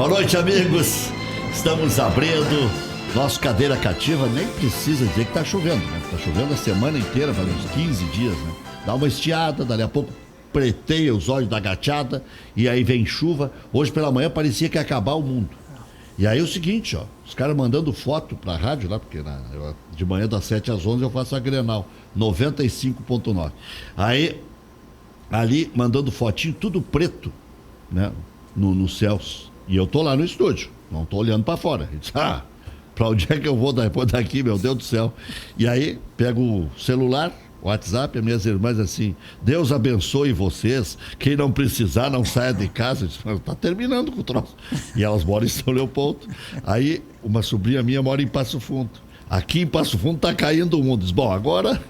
Boa noite, amigos. Estamos abrindo nosso Cadeira Cativa. Nem precisa dizer que tá chovendo, né? Tá chovendo a semana inteira, faz uns 15 dias, né? Dá uma estiada, dali a pouco preteia os olhos da gateada e aí vem chuva. Hoje pela manhã parecia que ia acabar o mundo. E aí é o seguinte, ó, os caras mandando foto pra rádio lá, porque de manhã das 7 às 11 eu faço a Grenal, 95.9. Aí, ali, mandando fotinho, tudo preto, né, nos céus. E eu tô lá no estúdio, não tô olhando pra fora. Eu disse, pra onde é que eu vou depois daqui, meu Deus do céu? E aí, pego o celular, WhatsApp, as minhas irmãs assim, Deus abençoe vocês, quem não precisar não saia de casa. Eu disse, tá terminando com o troço. E elas moram em São Leopoldo. Aí uma sobrinha minha mora em Passo Fundo. Aqui em Passo Fundo tá caindo o mundo. Diz, bom, agora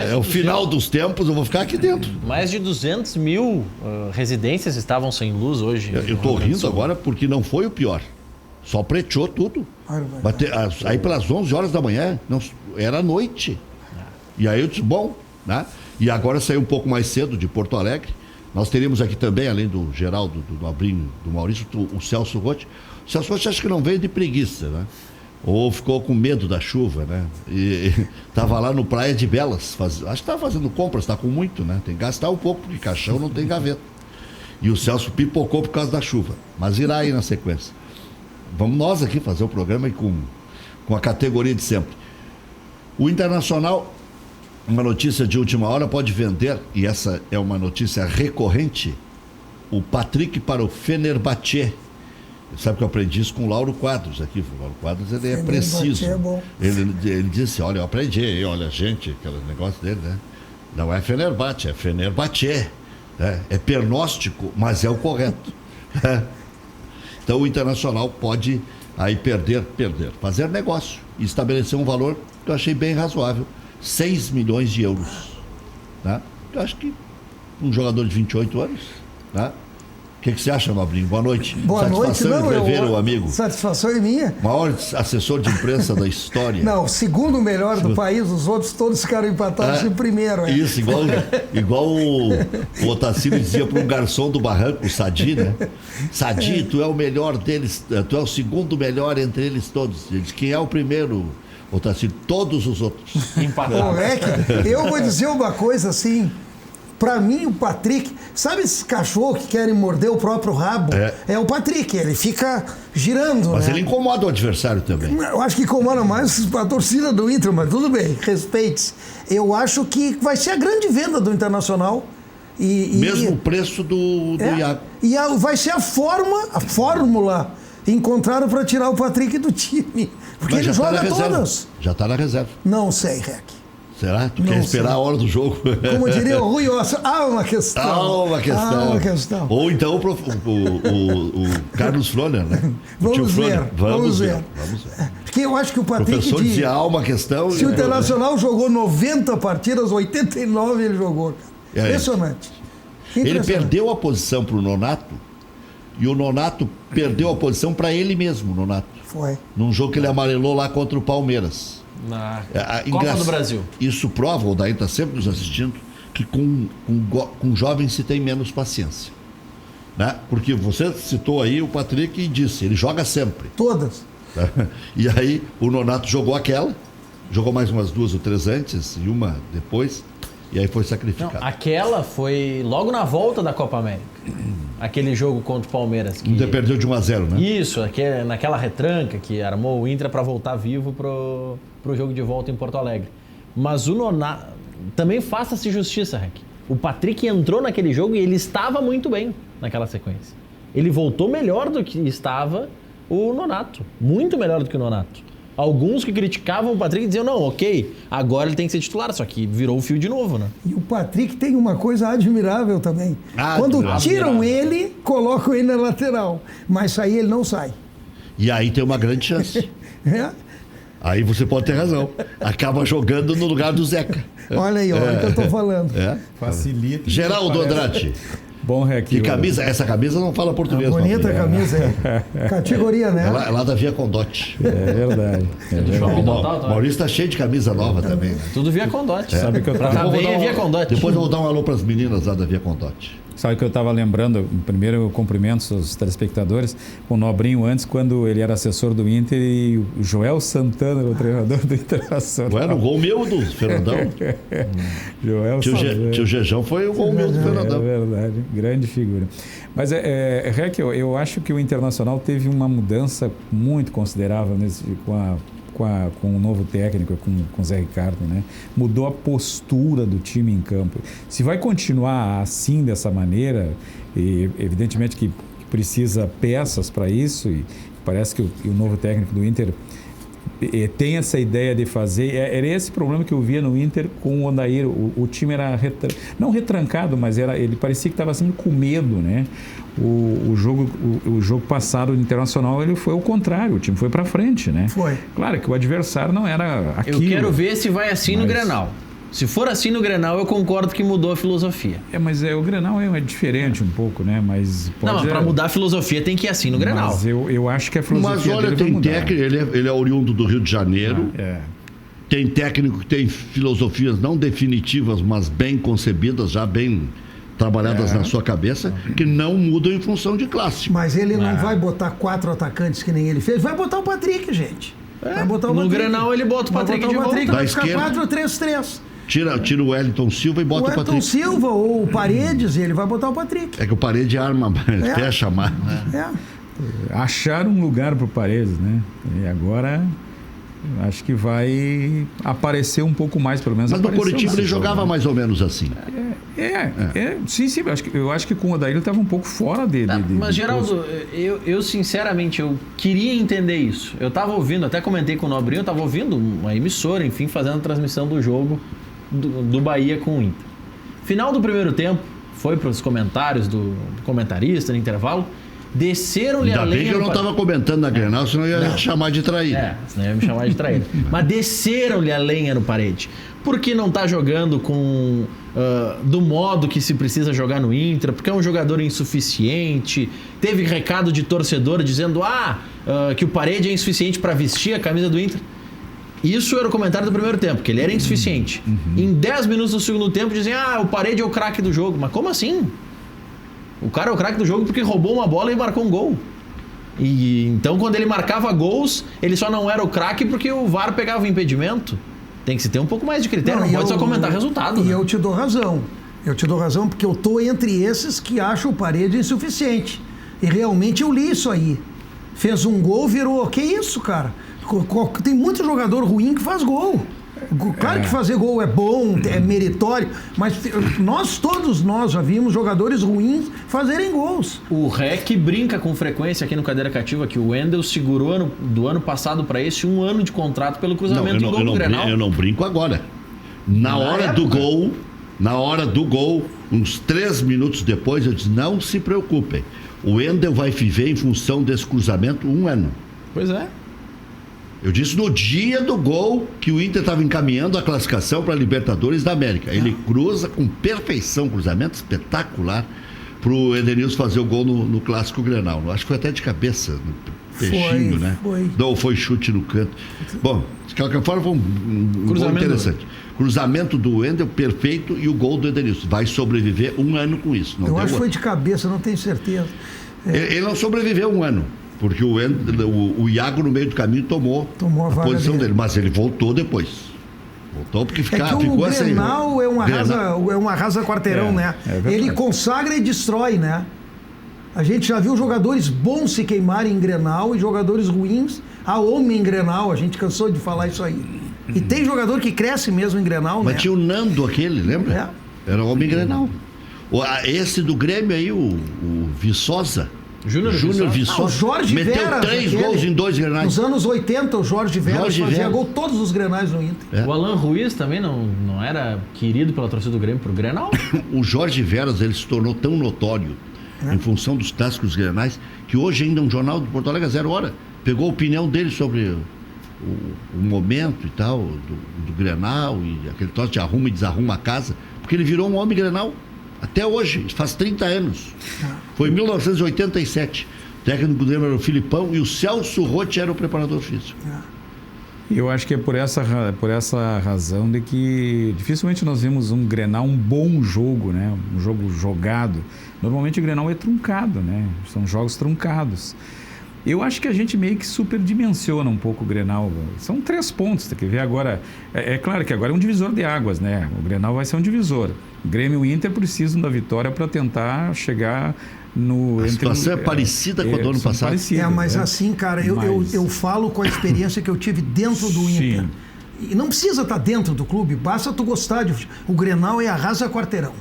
é o final dos tempos, eu vou ficar aqui dentro. Mais de 200 mil residências estavam sem luz hoje. Eu tô rindo agora porque não foi o pior. Só preteou tudo. Aí pelas 11 horas da manhã, não, era noite. E aí eu disse, bom, né? E agora saiu um pouco mais cedo de Porto Alegre. Nós teríamos aqui também, além do Geraldo, do Abrinho, do Maurício, o Celso Rotti. O Celso Rotti acho que não veio de preguiça, né? Ou ficou com medo da chuva, né? E tava lá no Praia de Belas, acho que tava fazendo compras, tá com muito, né? Tem que gastar um pouco, porque caixão não tem gaveta. E o Celso pipocou por causa da chuva, mas irá aí na sequência. Vamos nós aqui fazer o programa com a categoria de sempre. O Internacional, uma notícia de última hora, pode vender, e essa é uma notícia recorrente, o Patrick para o Fenerbahçe. Sabe que eu aprendi isso com o Lauro Quadros aqui. O Lauro Quadros, ele é preciso. É bom. Ele disse, olha, eu aprendi, olha, gente, aquele negócio dele, né? Não é Fenerbahçe, é Fenerbahçe. É pernóstico, mas é o correto. Então o Internacional pode aí perder, fazer negócio e estabelecer um valor que eu achei bem razoável. 6 milhões de euros. Tá? Eu acho que um jogador de 28 anos, tá? O que você acha, Nobrinho? Boa noite. Boa Satisfação noite. em rever o amigo. Satisfação é minha. Maior assessor de imprensa da história. Não, segundo melhor do país, os outros todos ficaram empatados em primeiro. Isso, igual o Otacílio dizia para um garçom do barranco, o Sadi, né? Sadi, tu é o melhor deles, tu é o segundo melhor entre eles todos. Ele disse, quem é o primeiro? Otacílio, todos os outros. Empatados. Eu vou dizer uma coisa assim. Pra mim, o Patrick... Sabe esses cachorros que querem morder o próprio rabo? É o Patrick, ele fica girando, mas né? ele incomoda o adversário também. Eu acho que incomoda mais a torcida do Inter, mas tudo bem, respeite-se. Eu acho que vai ser a grande venda do Internacional. Mesmo o preço do Iago. E vai ser a fórmula encontrada para tirar o Patrick do time. Porque ele joga todas. Já tá na reserva. Não sei, Rec. Será? Tu quer esperar a hora do jogo? Como diria o Rui Osso, há uma questão. Há uma questão. Ou então o Carlos Froner, né? Vamos ver. Porque eu acho que o Patrick... O professor dizia, há uma questão... Se o Internacional jogou 90 partidas, 89 ele jogou. Impressionante. Ele perdeu a posição para o Nonato e o Nonato perdeu a posição para ele mesmo, Nonato. Foi. Num jogo que ele amarelou lá contra o Palmeiras. Na Copa do Brasil. Isso prova, o Daí está sempre nos assistindo, que com jovens se tem menos paciência. Né? Porque você citou aí o Patrick e disse, ele joga sempre. Todas. E aí o Nonato jogou jogou mais umas 2 ou 3 antes e uma depois, e aí foi sacrificado. Não, aquela foi logo na volta da Copa América. Aquele jogo contra o Palmeiras. Que perdeu de 1-0, né? Isso, naquela retranca que armou o Inter para voltar vivo pro jogo de volta em Porto Alegre. Mas o Nonato... Também faça-se justiça, Rec. O Patrick entrou naquele jogo e ele estava muito bem naquela sequência. Ele voltou melhor do que estava o Nonato. Muito melhor do que o Nonato. Alguns que criticavam o Patrick diziam, não, ok, agora ele tem que ser titular, só que virou o fio de novo, né? E o Patrick tem uma coisa admirável também. Quando tiram ele, colocam ele na lateral. Mas sair ele não sai. E aí tem uma grande chance. Aí você pode ter razão. Acaba jogando no lugar do Zeca. Olha aí, olha o que eu tô falando. Facilita. Geraldo Andrade. Bom, Rec. E camisa, essa camisa não fala português. Bonita a camisa aí. Categoria, né? É lá da Via Condote. É verdade. O Maurício tá cheio de camisa nova também. Né? Tudo Via Condote. Sabe que eu Pra bem é Via Condote. Depois eu vou dar um alô pras meninas lá da Via Condote. Sabe que eu estava lembrando, primeiro eu cumprimento os telespectadores, o Nobrinho antes, quando ele era assessor do Inter e o Joel Santana era o treinador do Internacional. Era o gol meu do Fernandão. Joel Santana. Tio Jejão foi o gol meu do Fernandão. É verdade, grande figura. Mas, Rec, eu acho que o Internacional teve uma mudança muito considerável com o novo técnico, com o Zé Ricardo, né? Mudou a postura do time em campo. Se vai continuar assim, dessa maneira, e evidentemente que precisa peças para isso, e parece que o novo técnico do Inter tem essa ideia de fazer. Era esse problema que eu via no Inter com o Odair. O time era não retrancado, mas ele parecia que estava sempre com medo, né? O jogo passado do Internacional, ele foi ao contrário, o time foi para frente, né? Foi. Claro que o adversário não era aquilo. Eu quero ver se vai assim no Grenal. Se for assim no Grenal, eu concordo que mudou a filosofia. Mas o Grenal é diferente um pouco, né? Mas para mudar a filosofia tem que ir assim no Grenal. Mas eu acho que a filosofia Mas olha, tem técnico, ele é oriundo do Rio de Janeiro. Tem técnico que tem filosofias não definitivas, mas bem concebidas, já bem trabalhadas na sua cabeça, que não mudam em função de clássico. Mas ele não vai botar 4 atacantes que nem ele fez, vai botar o Patrick, gente. Vai botar o no Patrick. Grenal ele bota o Patrick de volta. Vai ficar 4-3-3. Tira o Wellington Silva e bota o Patrick. O Wellington Silva ou o Paredes, ele vai botar o Patrick. É que o Paredes arma, fecha mais. Acharam um lugar para o Paredes, né? E agora acho que vai aparecer um pouco mais, pelo menos. Mas no Coritiba ele jogava mais ou menos assim. Sim, eu acho que com o Odair ele estava um pouco fora dele. Mas, Geraldo, eu sinceramente, eu queria entender isso. Eu estava ouvindo, até comentei com o Nobrinho, eu estava ouvindo uma emissora, enfim, fazendo a transmissão do jogo do Bahia com o Inter. Final do primeiro tempo, foi para os comentários do comentarista no intervalo, desceram-lhe a lenha... Ainda bem que eu não estava comentando na Grenal, senão eu ia chamar de traíra. Senão ia me chamar de traíra. Mas desceram-lhe a lenha no Parede. Porque não está jogando do modo que se precisa jogar no Inter, porque é um jogador insuficiente. Teve recado de torcedor dizendo que o Parede é insuficiente para vestir a camisa do Inter. Isso era o comentário do primeiro tempo, que ele era insuficiente. Em 10 minutos do segundo tempo dizem, o Parede é o craque do jogo. Mas como assim? O cara é o craque do jogo porque roubou uma bola e marcou um gol. E então, quando ele marcava gols, ele só não era o craque porque o VAR pegava o impedimento. Tem que se ter um pouco mais de critério, não pode só comentar resultado. E eu te dou razão. Eu te dou razão porque eu tô entre esses que acham o Parede insuficiente. E realmente eu li isso aí. Fez um gol, virou. Que isso, cara? Tem muito jogador ruim que faz gol. Claro que fazer gol é bom, é meritório, mas todos nós já vimos jogadores ruins fazerem gols. O REC brinca com frequência aqui no Cadeira Cativa que o Wendel segurou do ano passado para esse 1 ano de contrato pelo cruzamento em gol do Grenal. Eu não brinco agora. Na hora do gol, uns 3 minutos depois, eu disse, não se preocupem. O Wendel vai viver em função desse cruzamento 1 ano. Pois é. Eu disse no dia do gol que o Inter estava encaminhando a classificação para a Libertadores da América. Ele cruza com perfeição, cruzamento espetacular, para o Edenilson fazer o gol no Clássico Grenal. Acho que foi até de cabeça, no peixinho, né? Não, foi chute no canto. Bom, de qualquer forma, foi um gol interessante. Cruzamento do Wendel, perfeito, e o gol do Edenilson. Vai sobreviver 1 ano com isso. Eu acho que foi de cabeça, não tenho certeza. Ele não sobreviveu 1 ano. Porque o Iago, no meio do caminho, tomou a posição dele. Mas ele voltou depois. Voltou porque ficou assim. O Grenal é uma rasa quarteirão, né? Ele consagra e destrói, né? A gente já viu jogadores bons se queimarem em Grenal e jogadores ruins a homem em Grenal. A gente cansou de falar isso aí. E tem jogador que cresce mesmo em Grenal, né? Mas tinha o Nando aquele, lembra? Era homem em Grenal. Esse do Grêmio aí, o Viçosa. Júnior Viçosa. O Jorge meteu Veras, 3 gols em 2 Grenais. Nos anos 80, o Jorge Veras fazia gol todos os Grenais no Inter. O Alan Ruiz também não era querido pela torcida do Grêmio pro Grenal? O Jorge Veras, ele se tornou tão notório em função dos clássicos Grenais, que hoje ainda um jornal de Porto Alegre, 0 Hora, pegou a opinião dele sobre o momento e tal, do Grenal, e aquele troço de arruma e desarruma a casa, porque ele virou um homem Grenal. Até hoje, faz 30 anos. Foi em 1987. O técnico do Grêmio era o Filipão e o Celso Rotti era o preparador físico. Eu acho que é por essa razão de que dificilmente nós vemos um Grenal, um bom jogo, né? Um jogo jogado. Normalmente o Grenal é truncado, né? São jogos truncados. Eu acho que a gente meio que superdimensiona um pouco o Grenal. São 3 pontos, tem que ver agora. É claro que agora é um divisor de águas, né? O Grenal vai ser um divisor. Grêmio e Inter precisam da vitória para tentar chegar no... A situação é parecida com a do ano passado. Mas assim, cara, eu falo com a experiência que eu tive dentro do Inter. E não precisa estar dentro do clube, basta tu gostar de... O Grenal é arrasa quarteirão.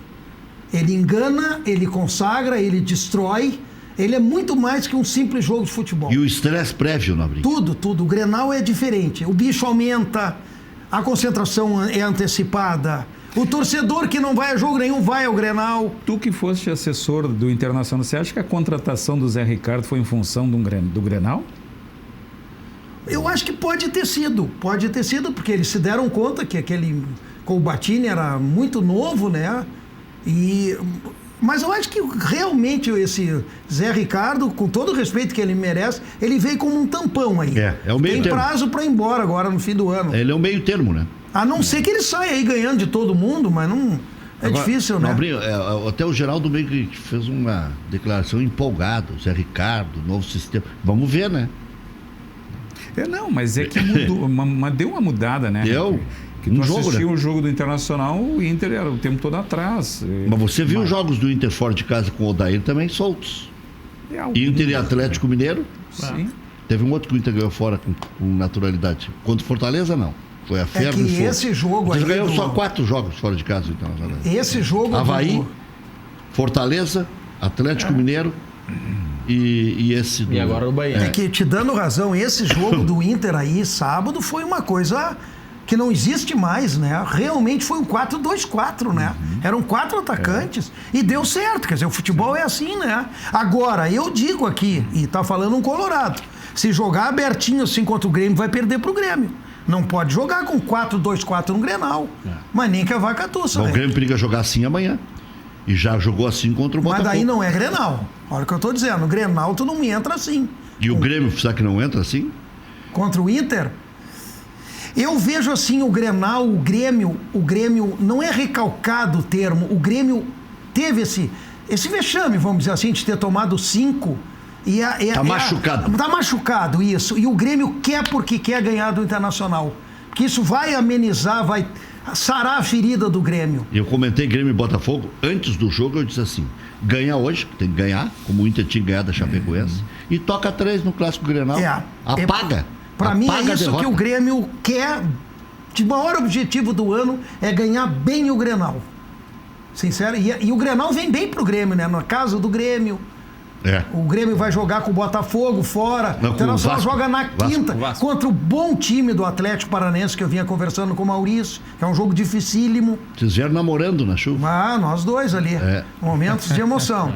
Ele engana, ele consagra, ele destrói. Ele é muito mais que um simples jogo de futebol. E o estresse prévio, Nobrinho? Tudo. O Grenal é diferente. O bicho aumenta, a concentração é antecipada. O torcedor que não vai a jogo nenhum vai ao Grenal. Tu que foste assessor do Internacional, você acha que a contratação do Zé Ricardo foi em função do Grenal? Eu acho que pode ter sido, porque eles se deram conta que aquele Colbatini era muito novo, né? Mas eu acho que realmente esse Zé Ricardo, com todo o respeito que ele merece, ele veio como um tampão aí. É o meio termo. Tem prazo para ir embora agora no fim do ano. Ele é o meio termo, né? A não ser que ele saia aí ganhando de todo mundo, mas não... Agora, difícil, né? Nobrinho, até o Geraldo meio que fez uma declaração empolgada. Zé Ricardo, novo sistema. Vamos ver, né? Não, mas é que mudou, deu uma mudada, né? Deu. Que tu assistiu o jogo do Internacional, o Inter era o tempo todo atrás. Mas você viu os jogos do Inter fora de casa com o Odair também soltos? Inter e Atlético Mineiro? Sim. Teve um outro que o Inter ganhou fora com naturalidade. Contra o Fortaleza, não. Foi a Ferro que esse jogo aí... ganhou só 4 jogos fora de casa, então. Esse jogo... Avaí, Fortaleza, Atlético Mineiro e esse... E agora o Bahia. É que, te dando razão, esse jogo do Inter aí, sábado, foi uma coisa... que não existe mais, né? Realmente foi um 4-2-4, né? Eram 4 atacantes e deu certo. Quer dizer, o futebol é assim, né? Agora, eu digo aqui, e tá falando um colorado, se jogar abertinho assim contra o Grêmio, vai perder pro Grêmio. Não pode jogar com 4-2-4 no Grenal. Mas nem que a vaca tussa, né? O Grêmio periga jogar assim amanhã. E já jogou assim contra o Botafogo. Mas daí não é Grenal. Olha o que eu tô dizendo. No Grenal tu não entra assim. E o Grêmio, será que não entra assim? Contra o Inter... Eu vejo assim o Grenal, o Grêmio, não é recalcado o termo, o Grêmio teve esse vexame, vamos dizer assim, de ter tomado 5. Tá machucado. Tá machucado, isso. E o Grêmio quer porque quer ganhar do Internacional. Porque isso vai amenizar, vai sarar a ferida do Grêmio. Eu comentei Grêmio e Botafogo, antes do jogo eu disse assim, ganha hoje, tem que ganhar, como o Inter tinha ganhado da Chapecoense, e toca 3 no Clássico Grenal, apaga. Para mim é isso que o Grêmio quer, de maior objetivo do ano, é ganhar bem o Grenal. Sincero. E o Grenal vem bem pro Grêmio, né? Na casa do Grêmio. O Grêmio vai jogar com o Botafogo fora. O Internacional joga na quinta contra o bom time do Atlético Paranaense, que eu vinha conversando com o Maurício, que é um jogo dificílimo. Vocês vieram namorando na chuva? Nós dois ali. Momentos de emoção.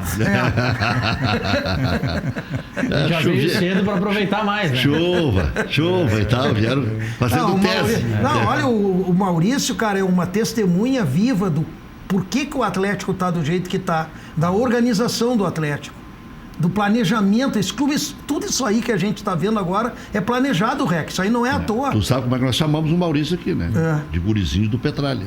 Já veio cedo para aproveitar mais, né? Chuva e tal, vieram fazendo tese. Olha, o Maurício, cara, é uma testemunha viva do porquê que o Atlético está do jeito que está, da organização do Atlético. Do planejamento, esse clube, tudo isso aí que a gente está vendo agora é planejado, Rec. Isso aí não é à toa. Tu sabe como é que nós chamamos o Maurício aqui, né? De gurizinho do Petralha.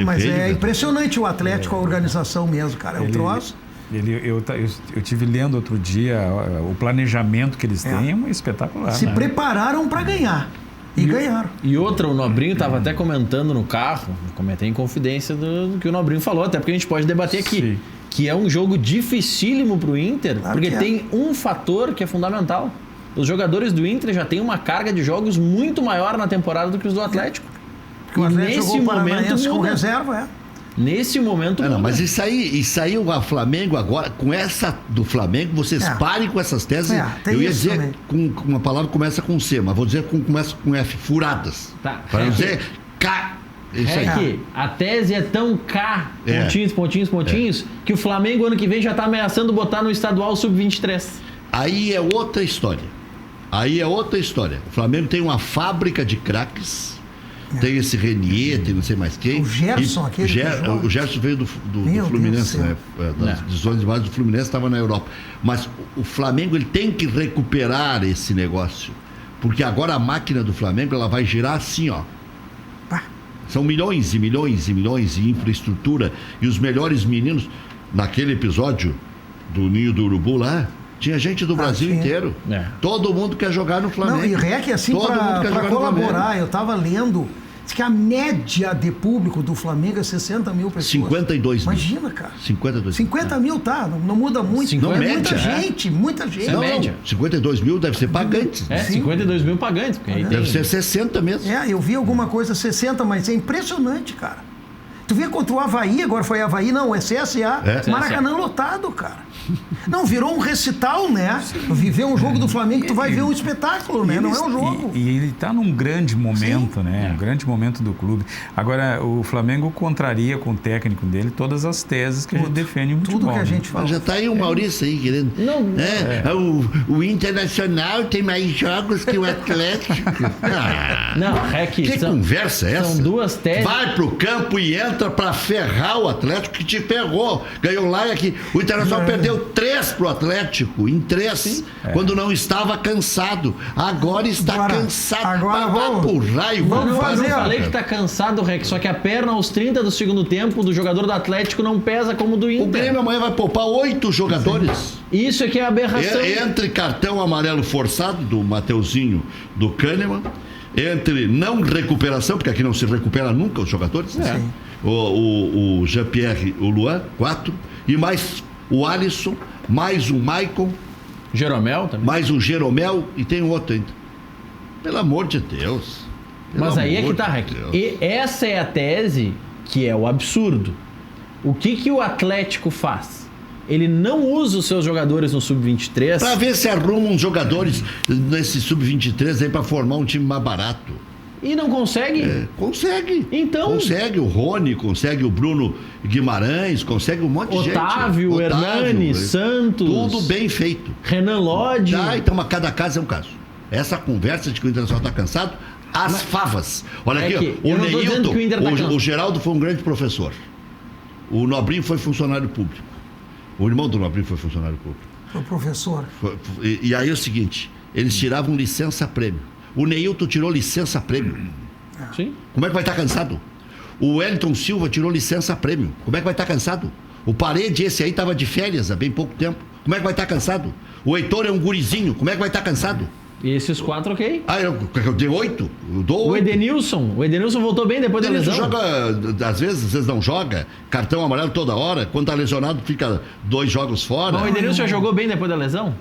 Mas é impressionante o Atlético, a organização mesmo, cara. É um troço. Eu tive lendo outro dia o planejamento que eles têm, é espetacular. Se prepararam para ganhar. E ganharam. E outra, o Nobrinho estava até comentando no carro, comentei em confidência do que o Nobrinho falou, até porque a gente pode debater aqui. Sim. Que é um jogo dificílimo para o Inter, porque tem um fator que é fundamental. Os jogadores do Inter já têm uma carga de jogos muito maior na temporada do que os do Atlético. Porque o Atlético nesse momento com reserva, Nesse momento... mas isso aí o Flamengo agora, com essa do Flamengo, vocês parem com essas teses. Eu ia dizer, com uma palavra começa com C, mas vou dizer começa com F, furadas. Tá. Para dizer K. A tese é tão K, pontinhos, que o Flamengo ano que vem já está ameaçando botar no estadual sub-23. Aí é outra história. O Flamengo tem uma fábrica de craques tem esse Renier, tem não sei mais quem. O Gerson, aquele o Gerson veio do Fluminense, né? Das divisões de base do Fluminense, estava na Europa. Mas o Flamengo ele tem que recuperar esse negócio. Porque agora a máquina do Flamengo ela vai girar assim, ó. São milhões e milhões e milhões de infraestrutura. E os melhores meninos, naquele episódio do Ninho do Urubu lá, tinha gente do Brasil inteiro. Todo mundo quer jogar no Flamengo. Não, e REC, assim, para colaborar, eu estava lendo, diz que a média de público do Flamengo é 60 mil pessoas. 52 mil. Imagina, cara. 52 50 mil, tá? Não muda muito. 50, é muita gente, muita gente. Não, média. 52 mil deve ser pagantes. 52 mil pagantes. Porque aí deve ser 60 mesmo. Eu vi alguma coisa 60, mas é impressionante, cara. Tu vê contra o Avaí, agora foi Avaí, não, é CSA. Maracanã lotado, cara. Não, virou um recital, né? Viver um jogo do Flamengo, tu vai ver um espetáculo, né? Não é um jogo. E ele está num grande momento, né? Um grande momento do clube. Agora, o Flamengo contraria com o técnico dele todas as teses que a gente defende no futebol. Tudo que a gente fala. Já tá aí o Maurício aí querendo. O Internacional tem mais jogos que o Atlético. Que conversa é essa? São duas teses. Vai pro campo e entra pra ferrar o Atlético que te ferrou. Ganhou lá e aqui. O Internacional perdeu 3 pro Atlético, em 3, quando não estava cansado. Agora está cansado. Agora vamos fazer. Eu falei que tá cansado, Rec, só que a perna aos 30 do segundo tempo do jogador do Atlético não pesa como do Inter. O Grêmio amanhã vai poupar 8 jogadores. Isso aqui é aberração. Entre cartão amarelo forçado do Mateuzinho, do Kahneman, entre não recuperação, porque aqui não se recupera nunca os jogadores, o Jean-Pierre, o Luan, 4, e mais o Alisson, mais o Maicon, Jeromel também. mais o Jeromel e tem outro ainda. Pelo amor de Deus. Mas aí é que tá, Rec. E essa é a tese que é o absurdo. O que o Atlético faz? Ele não usa os seus jogadores no Sub-23... Pra ver se arruma uns jogadores nesse Sub-23 aí pra formar um time mais barato. E não consegue? Consegue. Então... Consegue o Rony, consegue o Bruno Guimarães, consegue um monte de gente. Otávio, Hernani, Santos... Tudo bem feito. Renan Lodge... Então cada caso é um caso. Essa conversa de que o Internacional está cansado, favas. Olha aqui, o Neilton, o Geraldo foi um grande professor. O Nobrinho foi funcionário público. O irmão do Nobrinho foi funcionário público. Foi professor. E aí é o seguinte, eles tiravam licença-prêmio. O Neilton tirou licença-prêmio. Sim. Como é que vai estar cansado? O Wellington Silva tirou licença-prêmio. Como é que vai estar cansado? O Parede, esse aí, estava de férias há bem pouco tempo. Como é que vai estar cansado? O Heitor é um gurizinho. Como é que vai estar cansado? E esses 4, ok? Eu dei 8? Eu dou 8. O Edenilson voltou bem depois da lesão? Joga, às vezes não joga. Cartão amarelo toda hora. Quando tá lesionado, fica 2 jogos fora. Mas o Edenilson já jogou bem depois da lesão?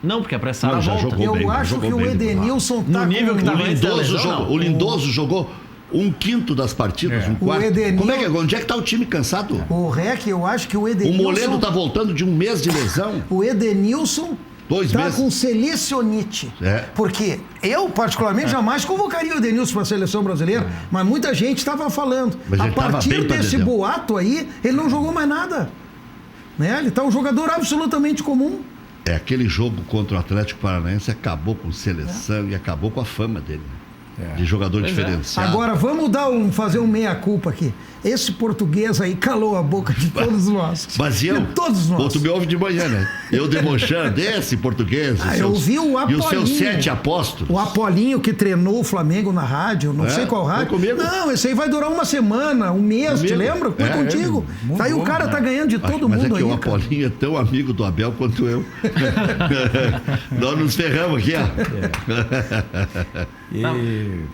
Não, porque a pressão volta. Eu acho que o Edenilson tá no nível que tava antes da lesão. O Lindoso jogou 1/5 das partidas, 1/4. Onde é que tá o time cansado? O Rec, eu acho que o Edenilson... O Moledo tá voltando de 1 mês de lesão. O Edenilson... 2 meses. Com selecionite. Porque eu, particularmente, jamais convocaria o Edenilson para a seleção brasileira, mas muita gente estava falando. A partir desse boato aí, ele não jogou mais nada. Né? Ele está um jogador absolutamente comum. Aquele jogo contra o Atlético Paranaense acabou com seleção e acabou com a fama dele. De jogador diferenciado. Agora, vamos fazer um meia-culpa aqui. Esse português aí calou a boca de todos nós. Mas eu? De todos nós. Tu me ouve de manhã, né? Eu debochando desse português. Eu vi o Apolinho. E os seus 7 apóstolos. O Apolinho que treinou o Flamengo na rádio, não sei qual rádio. Não, esse aí vai durar 1 semana, 1 mês, te lembra? Foi contigo. Aí o cara tá ganhando de todo mundo aí. Mas é que o Apolinho é tão amigo do Abel quanto eu. Nós nos ferramos aqui, ó.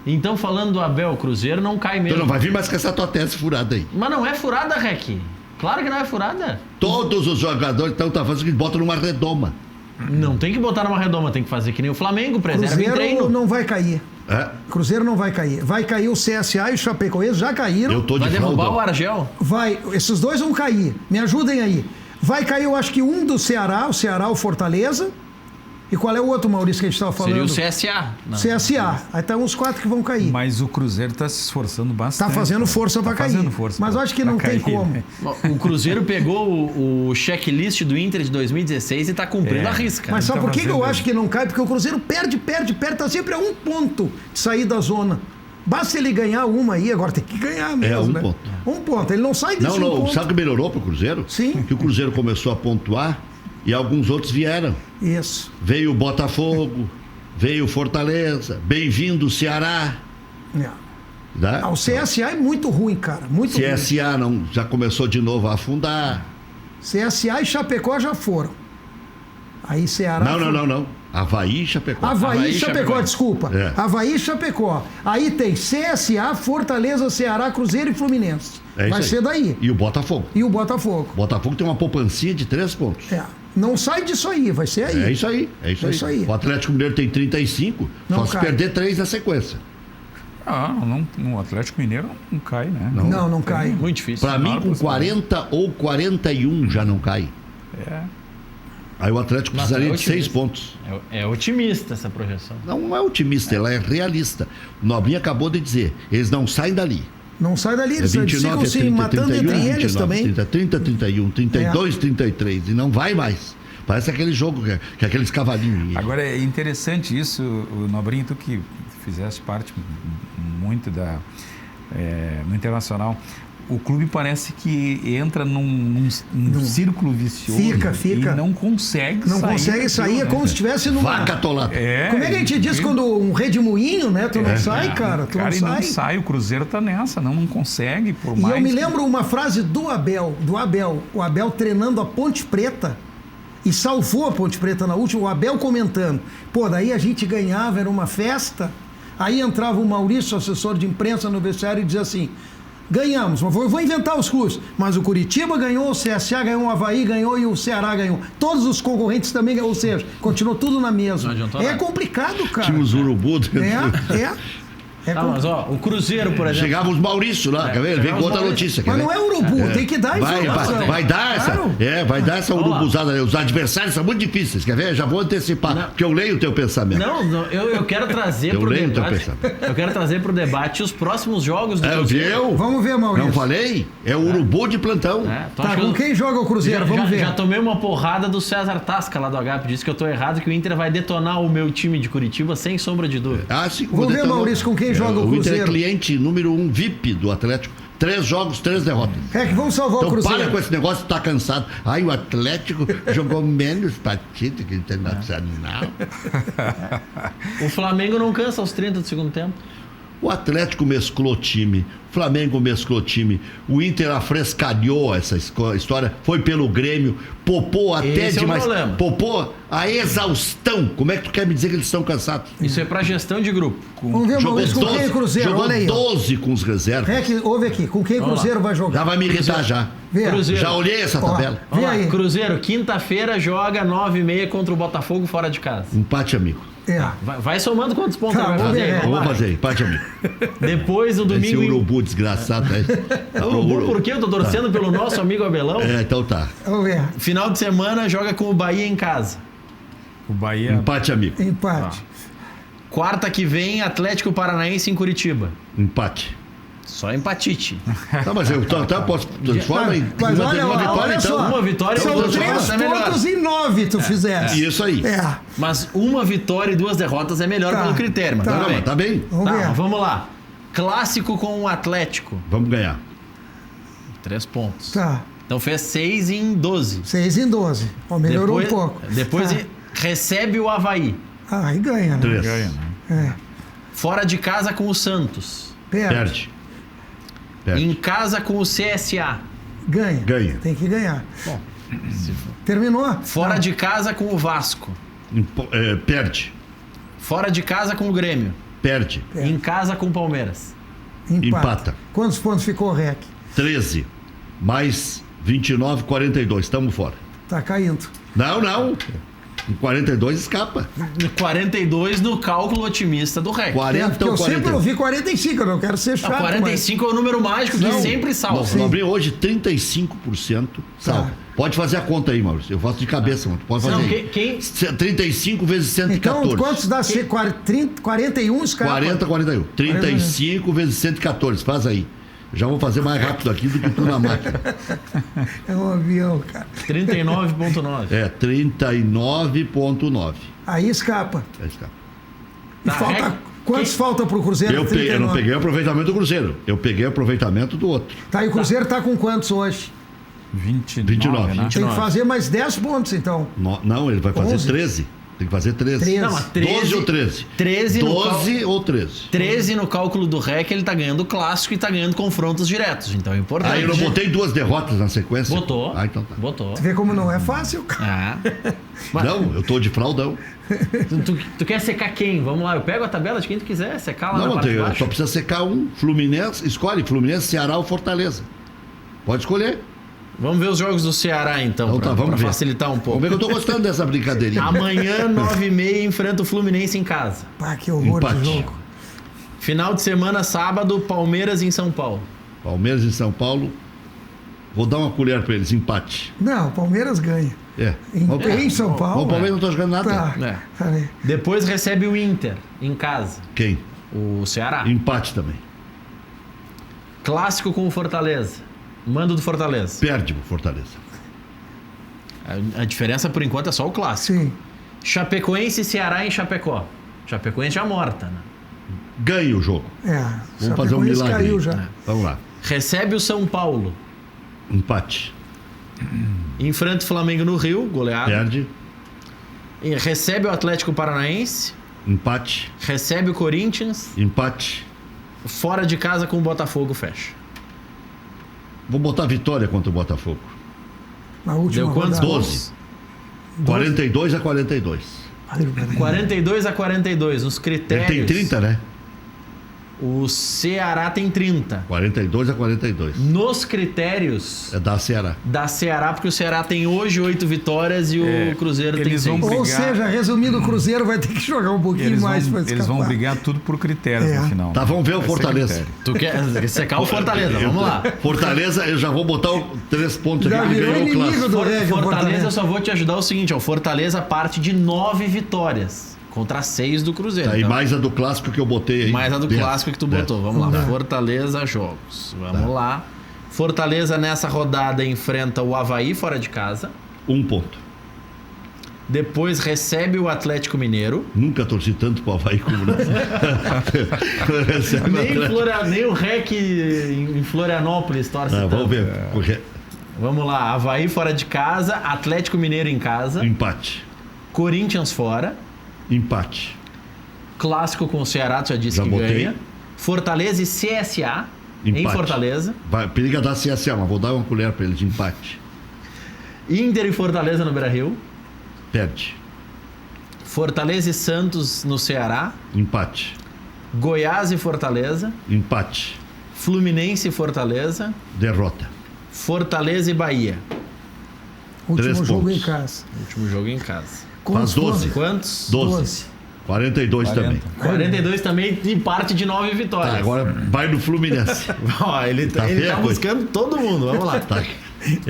Então, falando do Abel, Cruzeiro não cai mesmo. Tu não vai vir mais com essa tua tese furada aí. Mas não é furada, Rec. Claro que não é furada. Todos os jogadores estão fazendo que botam numa redoma. Não tem que botar numa redoma, tem que fazer que nem o Flamengo, preserva em treino. Cruzeiro não vai cair. Cruzeiro não vai cair. Vai cair o CSA e o Chapecoense, já caíram. Vai derrubar o Argel? Esses 2 vão cair. Me ajudem aí. Vai cair, eu acho que um do Ceará, o Fortaleza. E qual é o outro, Maurício, que a gente estava falando? Seria o CSA. CSA. Aí tá uns 4 que vão cair. Mas o Cruzeiro está se esforçando bastante. Está fazendo força para cair. Mas eu acho que não tem como. O Cruzeiro pegou o checklist do Inter de 2016 e está cumprindo a risca. Mas sabe por que eu acho que não cai? Porque o Cruzeiro perde, está sempre a 1 ponto de sair da zona. Basta ele ganhar uma aí, agora tem que ganhar mesmo, né? ponto. Um ponto. Ele não sai desse Não, ponto. sabe o que melhorou pro Cruzeiro? Sim. Que o Cruzeiro começou a pontuar e alguns outros vieram. Isso. Veio o Botafogo, veio o Fortaleza, bem-vindo Ceará. É. Né? O CSA é muito ruim, cara. Muito ruim. CSA não, já começou de novo a afundar. CSA e Chapecó já foram. Aí Ceará... Não. Avaí e Chapecó. Avaí e Chapecó, desculpa. É. Avaí e Chapecó. Aí tem CSA, Fortaleza, Ceará, Cruzeiro e Fluminense. Vai ser daí. E o Botafogo. E o Botafogo. O Botafogo tem uma poupancinha de 3 pontos. É. Não sai disso aí, vai ser aí. É isso aí. isso aí. O Atlético Mineiro tem 35, Não só se cai. perder 3 na sequência. No Atlético Mineiro não cai, né? Não cai. Muito difícil. Pra mim, com 40 ou 41 já não cai. É. Aí o Atlético Nossa, precisaria é de 6 otimista. pontos. É otimista essa projeção. Não é otimista, ela é realista. O Nobrinho acabou de dizer, eles não saem dali. Não sai dali, É eles 29, ficam se 30, matando 31, entre eles 29, também. 30, 31, 32, 33. E não vai mais. Parece aquele jogo, que é aqueles cavalinhos. Agora é interessante isso, o Nobrinho, tu que fizeste parte muito no Internacional. O clube parece que entra num círculo vicioso Fica. e não consegue Não sair. consegue sair, é como se estivesse numa... Vaca atolada. Como é que a gente diz quando um redemoinho, né? Tu não sai, cara. Tu Cara, não e sai. não sai, o Cruzeiro tá nessa, não consegue, por E mais... eu me lembro uma frase do Abel. O Abel treinando a Ponte Preta e salvou a Ponte Preta na última, o Abel comentando. Pô, daí a gente ganhava, era uma festa. Aí entrava o Maurício, assessor de imprensa no vestiário, e dizia assim: ganhamos, eu vou inventar os clubes, mas o Curitiba ganhou, o CSA ganhou, o Avaí ganhou e o Ceará ganhou. Todos os concorrentes também ganhou, ou seja, continuou tudo na mesma. Não adiantou É nada. complicado, cara. Tinha os urubu. Tá, mas o Cruzeiro, por exemplo. Chegava os Maurício lá, quer ver? Ele vem com outra notícia. Quer Mas ver? não é urubu, tem que dar informação. Vai dar essa. Claro. Vai dar essa Vamos lá. urubuzada aí. Os adversários são muito difíceis, quer ver? Já vou antecipar, porque eu leio o teu pensamento. Não, eu quero trazer Eu pro leio o teu debate. pensamento. Eu quero trazer pro debate os próximos jogos do Cruzeiro. Viu? Vamos ver, Maurício. Não falei? É o urubu de plantão. Então Tá, acho que com eu- quem joga o Cruzeiro? Vamos ver. Já tomei uma porrada do César Tasca lá do HP. Disse que eu tô errado, que o Inter vai detonar o meu time de Curitiba sem sombra de dúvida. Sim, Vamos ver, detonar. Maurício, com quem joga o Inter Cruzeiro. é cliente número 1 VIP do Atlético. 3 jogos, 3 derrotas. É que vamos salvar o Então Cruzeiro. para com esse negócio, tá cansado. Ai, o Atlético jogou menos partidas que o Internacional. O Flamengo não cansa aos 30 do segundo tempo. O Atlético mesclou time, o Flamengo mesclou time, o Inter afrescalhou essa história, foi pelo Grêmio, popou até Esse é o demais. problema. Popou a exaustão. Como é que tu quer me dizer que eles estão cansados? Isso é pra gestão de grupo. Vamos ver, Maurício, com quem é o Cruzeiro? jogou Olha aí. 12 com os reservas. É que, ouve aqui, com quem o Vamos Cruzeiro vai Já jogar? vai me irritar já. Vê. Cruzeiro. Já olhei essa Ó, tabela. Vê Vamos lá, aí. Cruzeiro, quinta-feira, joga 9h30 contra o Botafogo fora de casa. Empate, amigo. É. Vai somando quantos pontos Tá, ele vai vamos fazer? ver, Vamos Eu vou lá. fazer, empate, amigo. Depois, no Esse domingo... urubu desgraçado. Né? Urubu, por quê? Eu tô torcendo pelo nosso amigo Abelão. Então tá. Vamos ver. Final de semana, joga com o Bahia em casa. O Bahia... Empate, amigo. Empate. Quarta que vem, Atlético Paranaense em Curitiba. Empate. Só empatite. Tá, mas eu posso transformar em Mas olha, uma vitória, olha então. só. Uma vitória São e duas 3 derrotas é melhor. pontos em 9 tu fizesse. Isso aí. É. Mas uma vitória e 2 derrotas é melhor Tá. pelo critério, mas Tá. tudo Não, bem. mas tá bem. Vamos Tá, ver. mas vamos lá. Clássico com o Atlético. Vamos ganhar. 3 pontos. Tá. Então fez 6 em 12. 6 em 12. Ó, melhorou um pouco. Depois Tá. recebe o Avaí. Aí ganha, né? 3. Ganha, né? É. Fora de casa com o Santos. Perde. Perde. Em casa com o CSA. Ganha. Ganha. Tem que ganhar. Bom, Terminou? fora Não. de casa com o Vasco. Perde. Fora de casa com o Grêmio. Perde. É. Em casa com o Palmeiras. Empata. Quantos pontos ficou o REC? 13. Mais 29, 42. Estamos fora. Tá caindo. Não. Em 42 escapa. 42 no cálculo otimista do REC. 40 Porque eu ou sempre 40. ouvi 45, eu não quero ser chato. 45 é o número mágico que Não. sempre salva. Nós abrimos hoje 35% salva. Tá. Pode fazer a conta aí, Maurício. Eu faço de cabeça, mano. Pode fazer Não, aí. quem- 35 vezes Então, 114. quantos dá? 41 escapa. 40, 41. 35 vezes 114. Faz aí. Já vou fazer mais rápido aqui do que tu na máquina. É um avião, cara. 39,9. É 39,9. Aí escapa. Aí escapa. E Tá, falta REC. Quantos falta pro Cruzeiro? Eu não peguei o aproveitamento do Cruzeiro. Eu peguei o aproveitamento do outro. Tá, e o Cruzeiro tá com quantos hoje? 29. Né? Tem que fazer mais 10 pontos, então. Não, ele vai fazer 11. 13. Tem que fazer 13. Não, mas 13, 12 ou 13? 13 12 ou 13. 13 no cálculo do REC, ele tá ganhando o clássico e tá ganhando confrontos diretos. Então é importante. Aí eu não botei 2 derrotas na sequência? Botou. Ah, então tá. Botou. Tu vê como não é fácil, cara. Ah. Mas Não, eu tô de fraldão. tu quer secar quem? Vamos lá, eu pego a tabela de quem tu quiser, secar lá na Não, parte de só baixo. precisa secar um. Fluminense, escolhe Fluminense, Ceará ou Fortaleza. Pode escolher. Vamos ver os jogos do Ceará, então, Então tá, pra vamos ver. facilitar um pouco. Vamos ver que eu tô gostando dessa brincadeirinha. Amanhã, 9h30, enfrenta o Fluminense em casa. Pá, que horror Empate. de jogo. Final de semana, sábado, Palmeiras em São Paulo. Palmeiras e São Paulo. Vou dar uma colher pra eles, empate. Não, o Palmeiras ganha. É. Em São Paulo. O Palmeiras não tá jogando nada. Tá. É. Peraí. Depois recebe o Inter em casa. Quem? O Ceará. Empate também. Clássico com o Fortaleza. Mando do Fortaleza. Perde pro Fortaleza. A diferença, por enquanto, é só o clássico. Sim. Chapecoense e Ceará em Chapecó. Chapecoense já morta, né? Ganha o jogo. Vamos fazer um milagre caiu aí. já. Vamos lá. Recebe o São Paulo. Empate. Enfrenta o Flamengo no Rio, goleado. Perde. E recebe o Atlético Paranaense. Empate. Recebe o Corinthians. Empate. Fora de casa com o Botafogo, fecha. Vou botar vitória contra o Botafogo. Na última Deu quantos rodada. gols? 42 a 42. 42-42. Nos Ele critérios. tem 30, né? O Ceará tem 30. 42 a 42. Nos critérios É da Ceará. da Ceará, porque o Ceará tem hoje 8 vitórias e o Cruzeiro tem eles 6. vão Ou brigar. seja, resumindo, o Cruzeiro vai ter que jogar um pouquinho mais para escapar. Eles vão brigar tudo por critérios no final. Tá, vamos ver o Vai ser Fortaleza. critério. Tu quer secar o Fortaleza, vamos lá. Fortaleza, eu já vou botar 3 pontos Já aqui. Ele virou ganhou o inimigo clássico. do Reg, o Fortaleza, eu Fortaleza. só vou te ajudar o seguinte, ó, o Fortaleza parte de 9 vitórias contra 6 do Cruzeiro. Tá, e Então, mais a do clássico que eu botei aí. mais a do 10. clássico que tu 10. botou. Vamos lá. Tá. Fortaleza jogos. Vamos lá. Fortaleza nessa rodada enfrenta o Avaí fora de casa. 1 ponto. Depois recebe o Atlético Mineiro. Nunca torci tanto pro Avaí como nessa. Recebe o Atlético. Nem o REC em Florianópolis torce tanto. Vamos ver. Porque- Vamos lá. Avaí fora de casa. Atlético Mineiro em casa. Empate. Corinthians fora. Empate. Clássico com o Ceará, tu já disse Já que botei. ganha. Fortaleza e CSA em Empate. Fortaleza. Periga dar CSA, mas vou dar uma colher pra ele de empate. Inter e Fortaleza no Beira-Rio. Perde. Fortaleza e Santos no Ceará. Empate. Goiás e Fortaleza. Empate. Fluminense e Fortaleza. Derrota. Fortaleza e Bahia. Último 3 jogo pontos. em casa. Último jogo em casa. Quantos 12. pontos? Quantos? 12. 42 também. 42 também e parte de 9 vitórias. Tá, agora vai no Fluminense. Ó, ele tá feia a coisa. buscando todo mundo. Vamos lá. Tá.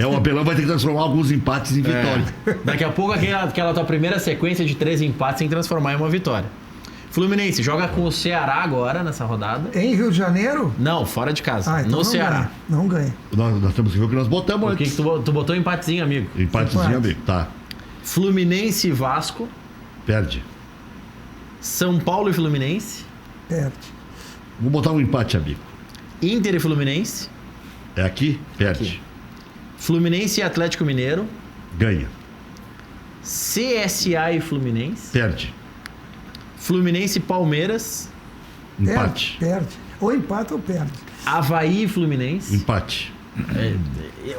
O Abelão vai ter que transformar alguns empates em vitória. Daqui a pouco aquela tua primeira sequência de 3 empates tem que transformar em uma vitória. Fluminense joga com o Ceará agora nessa rodada. Em Rio de Janeiro? Não, fora de casa. Ah, então no não Ceará. ganha. Não ganha. Nós temos que ver o que nós botamos O que antes. tu botou empatezinho, amigo? Empatezinho, Empate. amigo. Tá. Fluminense e Vasco. Perde. São Paulo e Fluminense. Perde. Vou botar um empate, amigo. Inter e Fluminense. É aqui? Perde. Aqui. Fluminense e Atlético Mineiro. Ganha. CSA e Fluminense. Perde. Fluminense e Palmeiras. Empate. Perde. Ou empata ou perde. Havaí e Fluminense. Empate.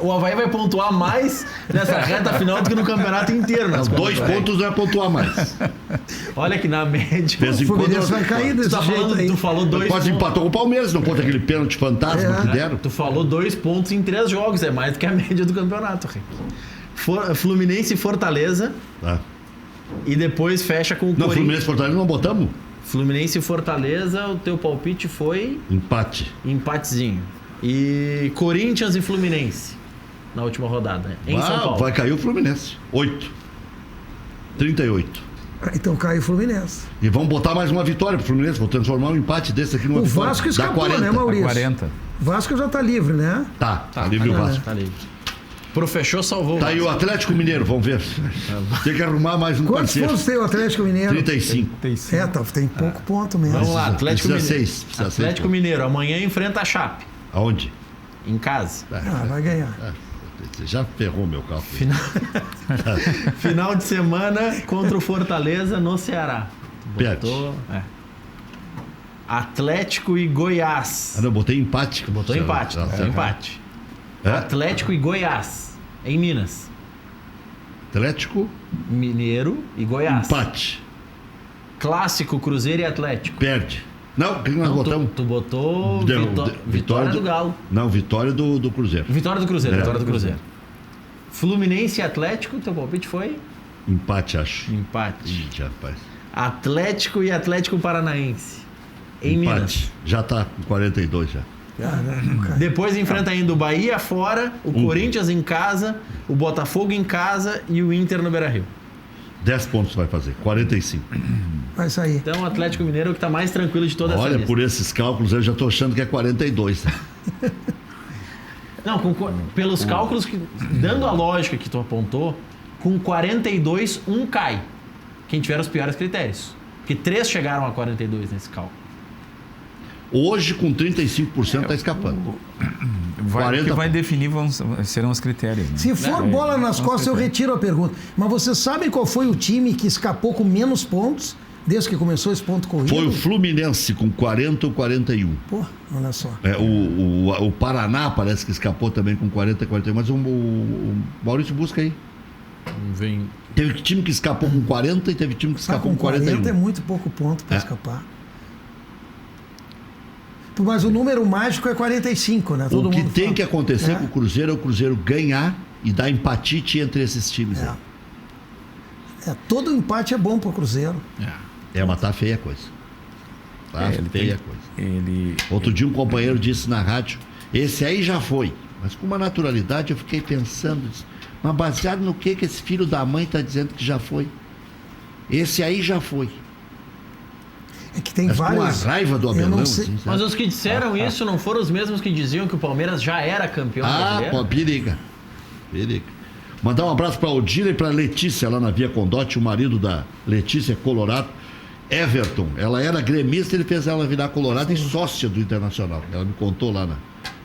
O Havaí vai pontuar mais nessa reta final do que no campeonato inteiro. Nas Não, 2 contas. pontos não é pontuar mais. Olha que na média. Vez em O Fluminense quando- vai cair desse Tu, jeito aí. tu falou 2 Quase pontos. empatou com o Palmeiras, não conta aquele pênalti fantasma que deram. Tu falou 2 pontos em 3 jogos. É mais do que a média do campeonato, Rick. Fluminense e Fortaleza. Tá. E depois fecha com o Não, Corinthians. Fluminense e Fortaleza não botamos? Fluminense e Fortaleza, o teu palpite foi Empate. empatezinho. E Corinthians e Fluminense na última rodada, em São Paulo. Vai cair o Fluminense. 8. 38. Então cai o Fluminense. E vamos botar mais uma vitória pro Fluminense. Vou transformar um empate desse aqui numa O vitória. Vasco Dá escapou, 40. né, Maurício? 40. Vasco já tá livre, né? Tá livre o Vasco. Tá livre. Fechou, salvou. Tá aí o Atlético Mineiro, vamos ver. Tem que arrumar mais um Quantos parceiro. pontos tem o Atlético Mineiro? 35. Tem pouco ponto mesmo. Vamos lá, Atlético Precisa Mineiro. seis, precisa Atlético seis. Mineiro, amanhã enfrenta a Chape, Aonde? em casa. Vai ganhar. Você já ferrou meu cálculo. Final de semana contra o Fortaleza no Ceará. Perde. Atlético e Goiás. Ah, não, botei empate. Botou empate, Ah, botou empate. É? Atlético e Goiás, em Minas. Atlético, Mineiro e Goiás. empate. Clássico, Cruzeiro e Atlético. Perde. Não, o que nós Não, botamos? tu botou Deu, vitória do Galo. Não, vitória do Cruzeiro. Vitória do Cruzeiro, É. vitória do Cruzeiro. Fluminense e Atlético, teu palpite foi? Empate, acho. Empate. Ih, rapaz. Atlético e Atlético Paranaense, em Minas. Empate. Já tá com 42 já. Depois enfrenta ainda o Bahia fora, o Corinthians em casa, o Botafogo em casa e o Inter no Beira-Rio. 10 pontos vai fazer, 45. Vai sair. Então o Atlético Mineiro é o que tá mais tranquilo de toda essa Olha, lista. por esses cálculos eu já tô achando que é 42. Não, pelos cálculos, dando a lógica que tu apontou, com 42, um cai. Quem tiver os piores critérios. Porque 3 chegaram a 42 nesse cálculo. Hoje, com 35%, tá escapando. O que vai definir serão os critérios. Né? Se for bola nas costas, eu retiro a pergunta. Mas vocês sabem qual foi o time que escapou com menos pontos desde que começou esse ponto corrido? Foi o Fluminense com 40 ou 41. Pô, olha só. O Paraná parece que escapou também com 40 e 41, mas o Maurício busca aí. Vem. Teve time que escapou com 40 e teve time que escapou Com com 41. 40 é muito pouco ponto para É. escapar. Mas o número mágico é 45, né? Todo O que mundo tem fala. que acontecer com o Cruzeiro é o Cruzeiro ganhar e dar empatite entre esses times. É. Aí. Todo empate é bom para o Cruzeiro. Mas tá feia a coisa. Tá feia a coisa. Outro dia um companheiro disse na rádio, esse aí já foi. Mas com uma naturalidade eu fiquei pensando, mas baseado no que esse filho da mãe tá dizendo que já foi? Esse aí já foi. É que tem Mas vários. com a raiva do Eu Abelão. não sei. Assim, sabe? Mas os que disseram isso não foram os mesmos que diziam que o Palmeiras já era campeão brasileiro? Pô, periga. Mandar um abraço para Odila e para Letícia lá na Via Condote, o marido da Letícia Colorado, Everton. Ela era gremista, ele fez ela virar colorado e sócia do Internacional. Ela me contou lá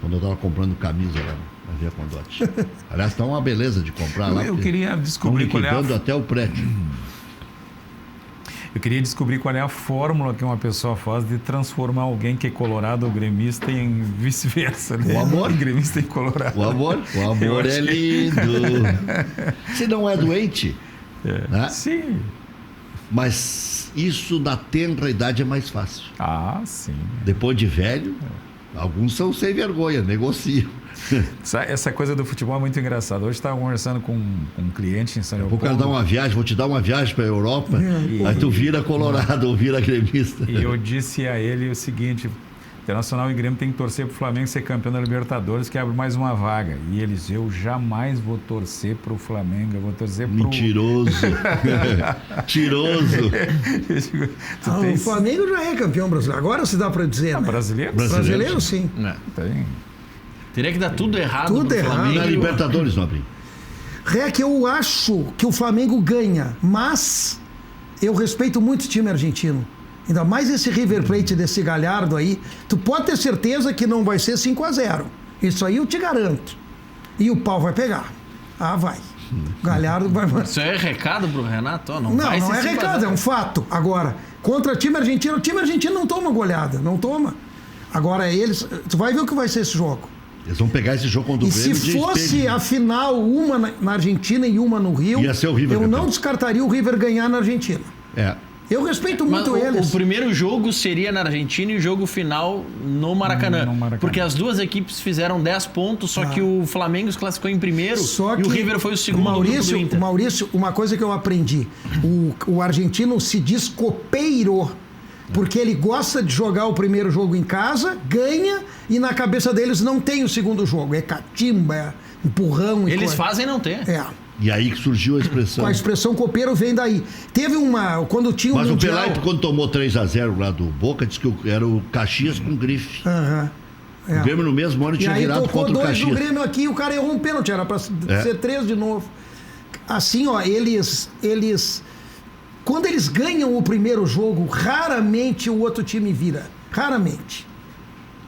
quando eu estava comprando camisa lá na Via Condote. Aliás, tá uma beleza de comprar lá. Eu queria descobrir qual é liquidando até o prédio. Eu queria descobrir qual é a fórmula que uma pessoa faz de transformar alguém que é colorado ou gremista em vice-versa. Né? O amor. Gremista em colorado. O amor é lindo. Se não é doente, né? Sim. Mas isso na tenra idade é mais fácil. Ah, sim. Depois de velho, alguns são sem vergonha, negociam. Essa coisa do futebol é muito engraçada. Hoje estava conversando com um cliente em São Vou Leopoldo. dar uma viagem, vou te dar uma viagem para a Europa, aí tu vira colorado ou vira gremista. E eu disse a ele o seguinte: Internacional e Grêmio tem que torcer para o Flamengo ser campeão da Libertadores, que abre mais uma vaga. E eles, eu jamais vou torcer para o Flamengo, eu vou torcer para o... Mentiroso. Tiroso. O Flamengo já é campeão brasileiro. Agora se dá para dizer, né? Brasileiro? Brasileiro, sim. Tem. Teria que dar tudo errado Tudo pro errado. Flamengo. Na Libertadores, Nobrinho. Rec, eu acho que o Flamengo ganha, mas eu respeito muito o time argentino. Ainda mais esse River Plate desse Galhardo aí. Tu pode ter certeza que não vai ser 5-0. Isso aí eu te garanto. E o pau vai pegar. Ah, vai. O Galhardo vai... Isso aí é recado pro Renato? Ó, não vai Não ser é 5-0. recado, é um fato. Agora, contra o time argentino não toma goleada, não toma. Agora eles... Tu vai ver o que vai ser esse jogo. Eles vão pegar esse jogo contra o E Grêmio se de fosse espelho. a final, uma na Argentina e uma no Rio, Ia ser o River eu campeão. não descartaria o River ganhar na Argentina. É. Eu respeito Mas muito eles. o primeiro jogo seria na Argentina e o jogo final no Maracanã. No Maracanã. Porque as duas equipes fizeram 10 pontos, só que o Flamengo se classificou em primeiro Só e o que River foi o segundo do grupo do Inter. Maurício, uma coisa que eu aprendi. O argentino se diz copeiro, porque ele gosta de jogar o primeiro jogo em casa, ganha, e na cabeça deles não tem o segundo jogo. É catimba, é empurrão. Eles fazem não ter. É. E aí que surgiu a expressão. A expressão copeiro vem daí. Teve uma... Quando tinha o Mas o Mundial... Pelaipe, quando tomou 3-0 lá do Boca, disse que era o Caxias com grife. Aham. É. O Grêmio no mesmo ano tinha virado tocou contra o 2 Caxias. no Grêmio aqui, o cara errou um pênalti, era pra ser 3 de novo. Assim, ó, eles quando eles ganham o primeiro jogo, raramente o outro time vira. Raramente.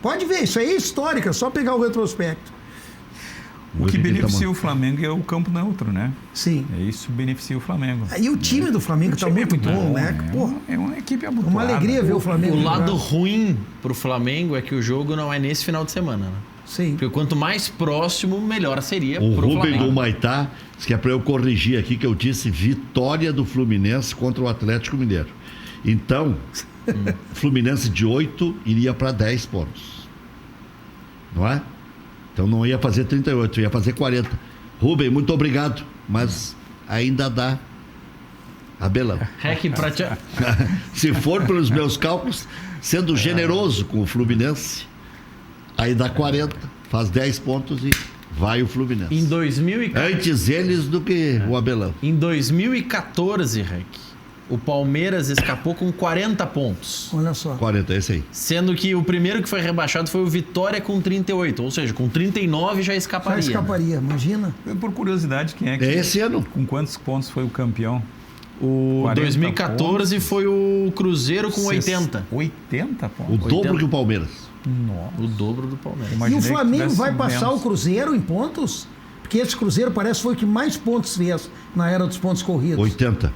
Pode ver, isso aí é histórico, é só pegar o retrospecto. O que beneficia o Flamengo é o campo neutro, né? Sim. Isso beneficia o Flamengo. E o time do Flamengo tá muito bom, né? Porra, É uma equipe amontoada. uma alegria ver o Flamengo O lado jogar. ruim pro Flamengo é que o jogo não é nesse final de semana, né? Sim. Porque quanto mais próximo, melhor seria O pro Rubem Flamengo. do Maitá, disse que é para eu corrigir aqui, que eu disse vitória do Fluminense contra o Atlético Mineiro. Então, Fluminense de 8 iria para 10 pontos. Não é? Então não ia fazer 38, ia fazer 40. Rubem, muito obrigado, mas ainda dá Abelão. Rec, pra te... Se for pelos meus cálculos, sendo generoso com o Fluminense, aí dá 40, faz 10 pontos e vai o Fluminense. Em 2014, Antes eles do que o Abelão. em 2014, Rec, o Palmeiras escapou com 40 pontos. Olha só. 40, esse aí. Sendo que o primeiro que foi rebaixado foi o Vitória com 38. Ou seja, com 39 já Já escaparia. escaparia, imagina. Por curiosidade, quem é que... É esse ano. Com quantos pontos foi o campeão? O 40 2014 pontos. foi o Cruzeiro com 80. 80 O pontos? dobro que o Palmeiras. Nossa. O dobro do Palmeiras. E Imaginei o que Flamengo tivesse vai passar menos. o Cruzeiro em pontos? Porque esse Cruzeiro parece que foi o que mais pontos fez na era dos pontos corridos. 80.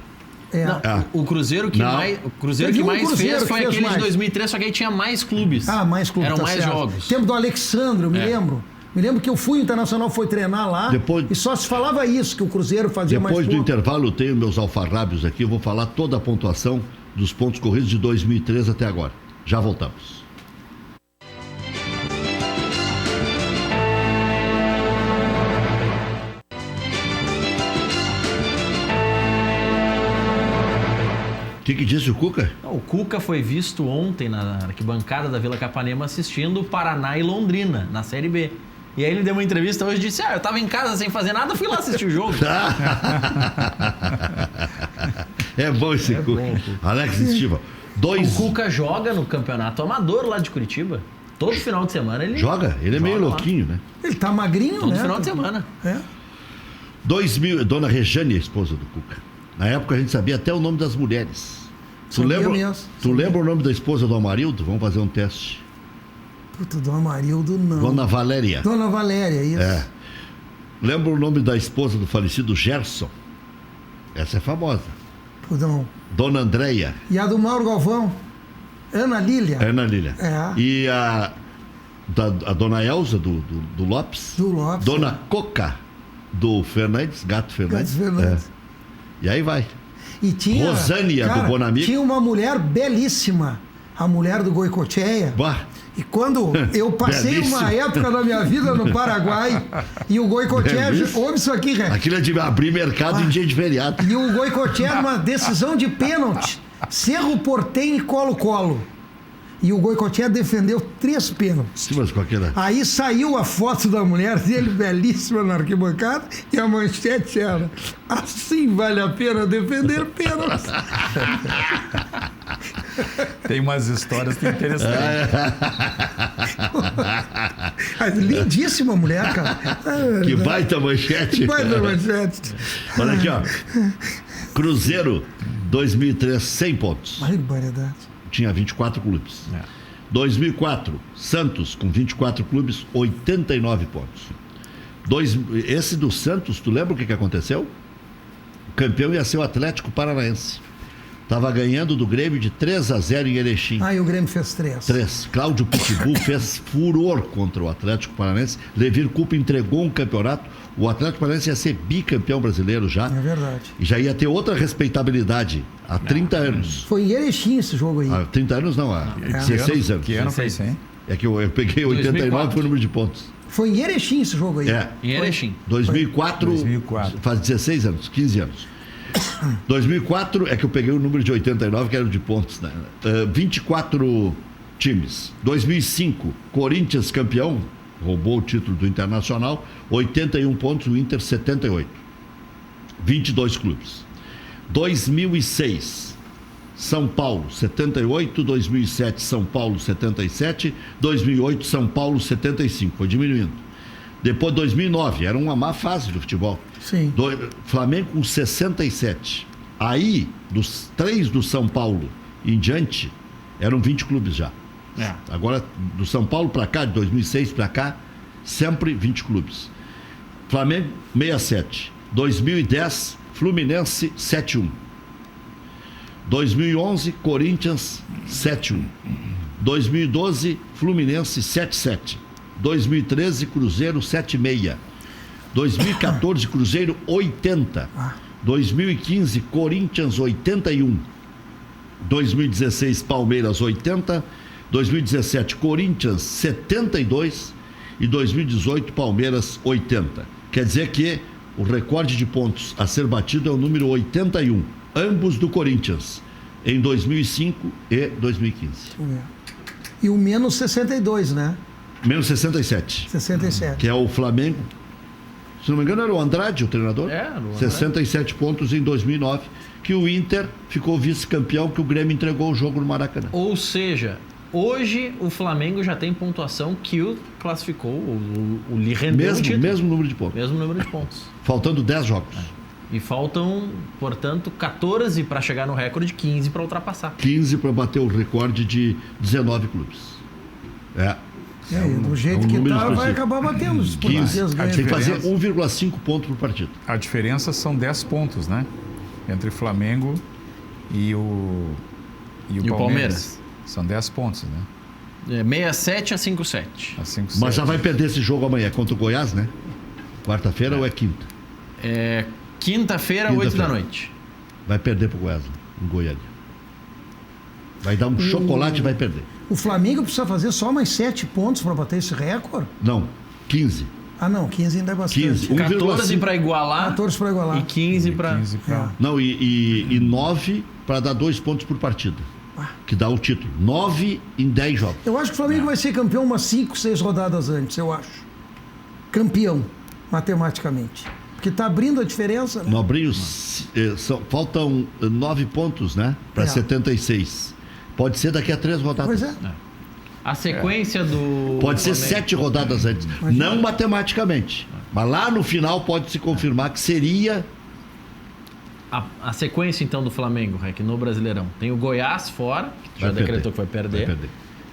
É. Não, Ah. o Cruzeiro que Não. mais, o Cruzeiro Teve que um mais Cruzeiro fez que foi fez aquele mais. de 2003, só que aí tinha mais clubes. Mais clube, Eram tá mais certo. jogos. Tempo do Alexandre, eu me lembro. Me lembro que eu fui, o Internacional foi treinar lá Depois- e só se falava isso, que o Cruzeiro fazia Depois mais do pontos. intervalo, eu tenho meus alfarrábios aqui. Eu vou falar toda a pontuação dos pontos corridos de 2003 até agora. Já voltamos. O que disse o Cuca? Não, o Cuca foi visto ontem na arquibancada da Vila Capanema assistindo o Paraná e Londrina, na Série B. E aí ele deu uma entrevista hoje e disse: eu tava em casa sem fazer nada, fui lá assistir o jogo. É bom esse Cuca. bom, Cuca. Alex Estiva. O Cuca joga no campeonato amador lá de Curitiba. Todo final de semana ele Joga? Ele é meio joga lá. louquinho, né? Ele tá magrinho, Todo né? final de semana. É. 2000, Dona Rejane, a esposa do Cuca. Na época a gente sabia até o nome das mulheres. Tu Sabia lembra, mesmo, tu lembra o nome da esposa do Amarildo? Vamos fazer um teste. Puta, Dona Amarildo, não. Dona Valéria. Dona Valéria, isso. É. Lembra o nome da esposa do falecido Gerson? Essa é famosa. Pudão. Dona Andréia. E a do Mauro Galvão? Ana Lília? Ana Lília. É. E a Dona Elza, do Lopes. Do Lopes. Dona Coca, do Fernandes, Gato Fernandes. Gato Fernandes. É. E aí vai. E tinha, Rosânia, do Bonamigo. Tinha uma mulher belíssima, a mulher do Goicoechea. Bah. E quando eu passei uma Belíssima. época da minha vida no Paraguai, e o Goicoechea, Belíssima. ouve isso aqui, cara. Aquilo é de abrir mercado em dia de feriado. E o Goicoechea, numa decisão de pênalti, Cerro Porteño e Colo-Colo. E o Goicoechea defendeu 3 pênaltis. Mas com aquela... Aí saiu a foto da mulher dele, belíssima, na arquibancada, e a manchete era: assim vale a pena defender pênaltis. Tem umas histórias que interessantes. Lindíssima mulher, cara. Que baita manchete. Que baita manchete. Olha aqui, ó. Cruzeiro, 2003, 100 pontos. Barbaridade. Tinha 24 clubes. 2004, Santos, com 24 clubes, 89 pontos. Esse do Santos, tu lembra o que aconteceu? O campeão ia ser o Atlético Paranaense. Estava ganhando do Grêmio de 3-0 em Erechim. Aí o Grêmio fez 3. Cláudio Pitbull fez furor contra o Atlético Paranaense. Levir Coupe entregou um campeonato. O Atlético Paranaense ia ser bicampeão brasileiro já. É verdade. E já ia ter outra respeitabilidade há 30 anos. Foi em Erechim esse jogo aí. Há 30 anos não, há 16 anos. Que ano foi isso, hein? É que eu peguei 89 2004. foi o número de pontos. Foi em Erechim esse jogo aí. É. Em Erechim. 2004, 2004. faz 16 anos, 15 anos. 2004 é que eu peguei o número de 89, que era o de pontos, né? 24 times. 2005, Corinthians campeão, roubou o título do Internacional, 81 pontos, o Inter 78. 22 clubes. 2006, São Paulo 78, 2007 São Paulo 77, 2008 São Paulo 75, foi diminuindo. Depois 2009, era uma má fase do futebol. Sim. Flamengo com 67. Aí, dos 3 do São Paulo em diante, eram 20 clubes já. Agora, do São Paulo para cá, de 2006 para cá, sempre 20 clubes. Flamengo 67. 2010, Fluminense 7-1. 2011, Corinthians 7-1. 2012, Fluminense 7-7. 2013, Cruzeiro 7-6. 2014, Cruzeiro 80. 2015, Corinthians 81. 2016, Palmeiras 80. 2017, Corinthians 72. E 2018, Palmeiras 80. Quer dizer que o recorde de pontos a ser batido é o número 81. Ambos do Corinthians, em 2005 e 2015. E o menos 62, né? Menos 67. 67. Que é o Flamengo. Se não me engano, era o Andrade, o treinador. Era o Andrade. 67 pontos em 2009. Que o Inter ficou vice-campeão, que o Grêmio entregou o jogo no Maracanã. Ou seja, hoje o Flamengo já tem pontuação que o classificou, o lhe rendeu o título. Mesmo número de pontos. Mesmo número de pontos. Faltando 10 jogos. E faltam, portanto, 14 para chegar no recorde, 15 para ultrapassar. 15 para bater o recorde de 19 clubes. Do jeito que tá, vai acabar batendo. 15. Tem que fazer 1,5 ponto por partido. A diferença são 10 pontos, né? Entre Flamengo e o Palmeiras. São 10 pontos, né? 67 a 5-7. Mas já vai perder esse jogo amanhã contra o Goiás, né? Quarta-feira ou é quinta? Quinta-feira, 8 da noite. Vai perder pro Goiás, em Goiânia. Vai dar um chocolate e vai perder. O Flamengo precisa fazer só mais 7 pontos para bater esse recorde? Não, 15. Ah, não, 15 ainda é bastante. 15. 14 para igualar. 14 para igualar. E 15 para... Não, e 9 para dar 2 pontos por partida. Que dá o título. 9 em 10 jogos. Eu acho que o Flamengo vai ser campeão umas 5, 6 rodadas antes, eu acho. Campeão, matematicamente. Porque está abrindo a diferença, né? Não abriu, faltam 9 pontos, né? Para 76. Pode ser daqui a 3 rodadas. Pois é. A sequência do... Pode ser 7 rodadas antes. Não matematicamente. Mas lá no final pode se confirmar que seria... A sequência, então, do Flamengo, Rec, no Brasileirão. Tem o Goiás fora, que já decretou que vai perder.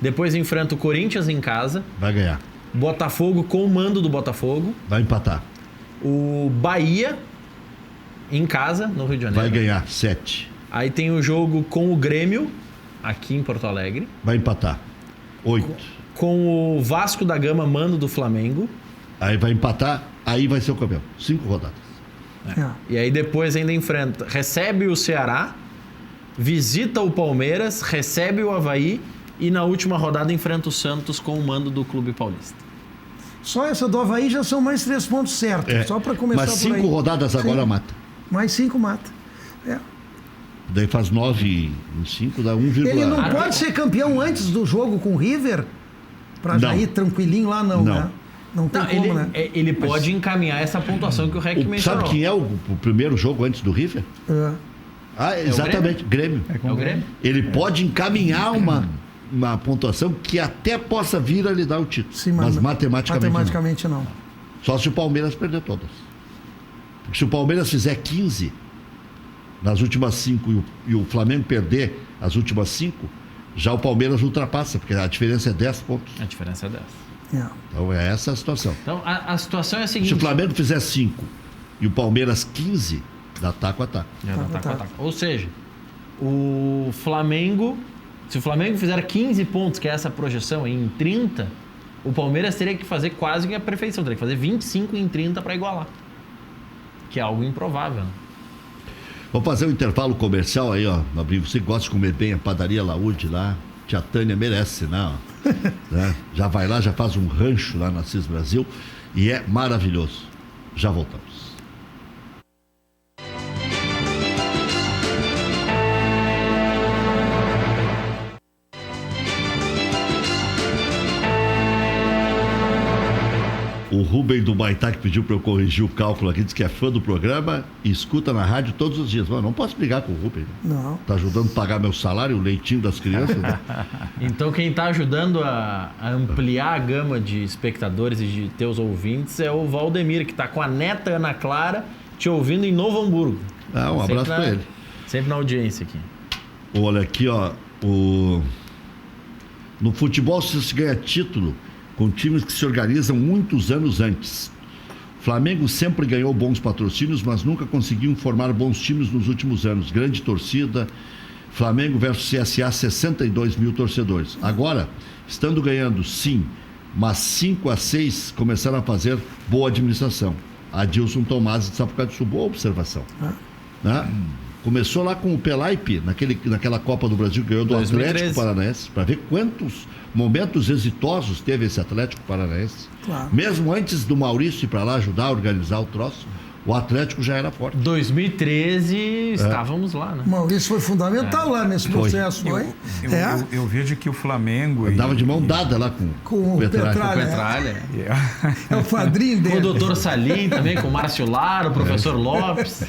Depois enfrenta o Corinthians em casa. Vai ganhar. Botafogo com o mando do Botafogo. Vai empatar. O Bahia em casa, no Rio de Janeiro. Vai ganhar 7. Aí tem o jogo com o Grêmio, aqui em Porto Alegre. Vai empatar 8. Com o Vasco da Gama, mando do Flamengo. Aí vai empatar, aí vai ser o campeão. 5 rodadas. E aí depois ainda enfrenta, recebe o Ceará, visita o Palmeiras, recebe o Avaí e na última rodada enfrenta o Santos com o mando do Clube Paulista. Só essa do Avaí já são mais 3 pontos certos, só para começar mas por aí. 5 rodadas agora mata. Mais 5 mata. Daí faz 9 em 5, dá 1,1. Ele não pode ser campeão antes do jogo com o River? Para já ir tranquilinho lá, não, né? Não tem como, né? Ele pode encaminhar essa pontuação que o Rec mencionou. Sabe quem é o primeiro jogo antes do River? Exatamente, Grêmio. É o Grêmio? Ele pode encaminhar uma pontuação que até possa vir a lhe dar o título. Sim, mas matematicamente não. Só se o Palmeiras perder todas. Porque se o Palmeiras fizer 15 nas últimas 5 e o Flamengo perder as últimas 5, já o Palmeiras ultrapassa, porque a diferença é 10 pontos. A diferença é 10. Então é essa a situação. Então a situação é a seguinte: se o Flamengo fizer 5 e o Palmeiras 15, dá taco a taco. Ou seja, o Flamengo, se o Flamengo fizer 15 pontos, que é essa projeção em 30, o Palmeiras teria que fazer quase que a perfeição, teria que fazer 25 em 30 para igualar. Que é algo improvável. Vamos fazer um intervalo comercial aí, ó. Você gosta de comer bem a padaria Laúde lá. Tia Tânia merece, né? Já vai lá, já faz um rancho lá na CIS Brasil e é maravilhoso. Já voltamos. O Rubem do Baitá, que pediu para eu corrigir o cálculo aqui, diz que é fã do programa e escuta na rádio todos os dias. Mano, não posso brigar com o Rubem. Não. Tá ajudando a pagar meu salário, o leitinho das crianças. Né? Então quem está ajudando a ampliar a gama de espectadores e de teus ouvintes é o Valdemir, que está com a neta Ana Clara te ouvindo em Novo Hamburgo. Ah, um abraço para ele. Sempre na audiência aqui. Olha aqui, ó. No futebol se ganha título com times que se organizam muitos anos antes. O Flamengo sempre ganhou bons patrocínios, mas nunca conseguiu formar bons times nos últimos anos. Grande torcida. Flamengo versus CSA, 62 mil torcedores. Agora, estando ganhando, sim, mas 5-6 começaram a fazer boa administração. Adilson Tomás de Sapucaí do Sul, boa observação. Né? Começou lá com o Pelaipe, naquela Copa do Brasil que ganhou do 2013. Atlético Paranaense, para ver quantos momentos exitosos teve esse Atlético Paranaense. Claro. Mesmo antes do Maurício ir para lá ajudar a organizar o troço, o Atlético já era forte. 2013 estávamos lá, né? O Maurício foi fundamental lá nesse processo, foi? Eu vejo que o Flamengo... Andava de mão dada lá com o Petralha. É o padrinho dele. Com o doutor Salim também, com o Márcio Lara, o professor Lopes.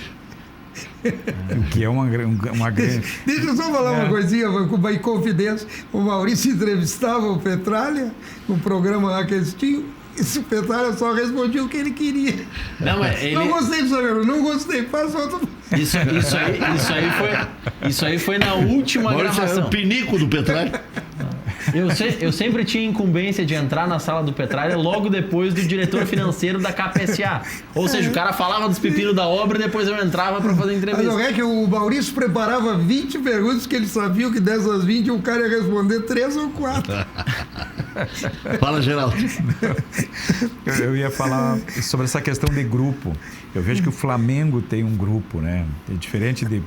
Que é uma grande... Deixa eu só falar uma coisinha, com uma inconfidência. O Maurício entrevistava o Petralha, no programa lá que eles tinham, e o Petralha só respondia o que ele queria. Não, mas ele... Não gostei disso, não gostei, faz outra... Isso aí foi na última gravação. É o pinico do Petralha. Eu sempre tinha incumbência de entrar na sala do Petralha logo depois do diretor financeiro da KPSA. Ou seja, o cara falava dos pepinos da obra e depois eu entrava para fazer entrevista. Mas é que o Maurício preparava 20 perguntas que ele sabia que dessas 20 o cara ia responder 3 ou 4. Fala, Geraldo. Eu ia falar sobre essa questão de grupo. Eu vejo que o Flamengo tem um grupo, né? É diferente de...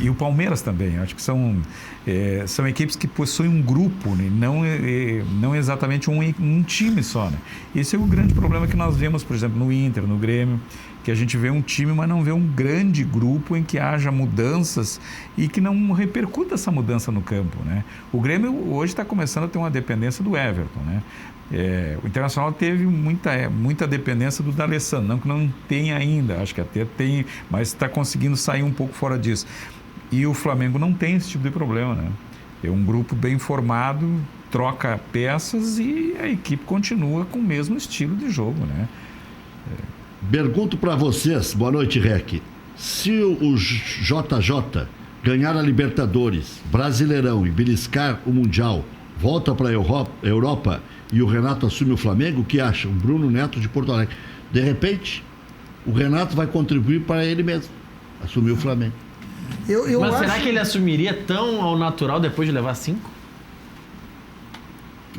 E o Palmeiras também. Acho que são equipes que possuem um grupo, né? Não exatamente um time só, né? Esse é o grande problema que nós vemos, por exemplo, no Inter, no Grêmio, que a gente vê um time, mas não vê um grande grupo em que haja mudanças e que não repercuta essa mudança no campo, né? O Grêmio hoje está começando a ter uma dependência do Everton, né? O Internacional teve muita dependência do D'Alessandro, não que não tenha ainda, acho que até tem, mas está conseguindo sair um pouco fora disso. E o Flamengo não tem esse tipo de problema, né? É um grupo bem formado, troca peças e a equipe continua com o mesmo estilo de jogo, né? Pergunto para vocês, boa noite, Rec. Se o JJ ganhar a Libertadores, Brasileirão e beliscar o Mundial, volta para a Europa e o Renato assume o Flamengo, o que acham? Bruno Neto de Porto Alegre. De repente, o Renato vai contribuir para ele mesmo assumir o Flamengo. Mas será que ele assumiria tão ao natural depois de levar 5?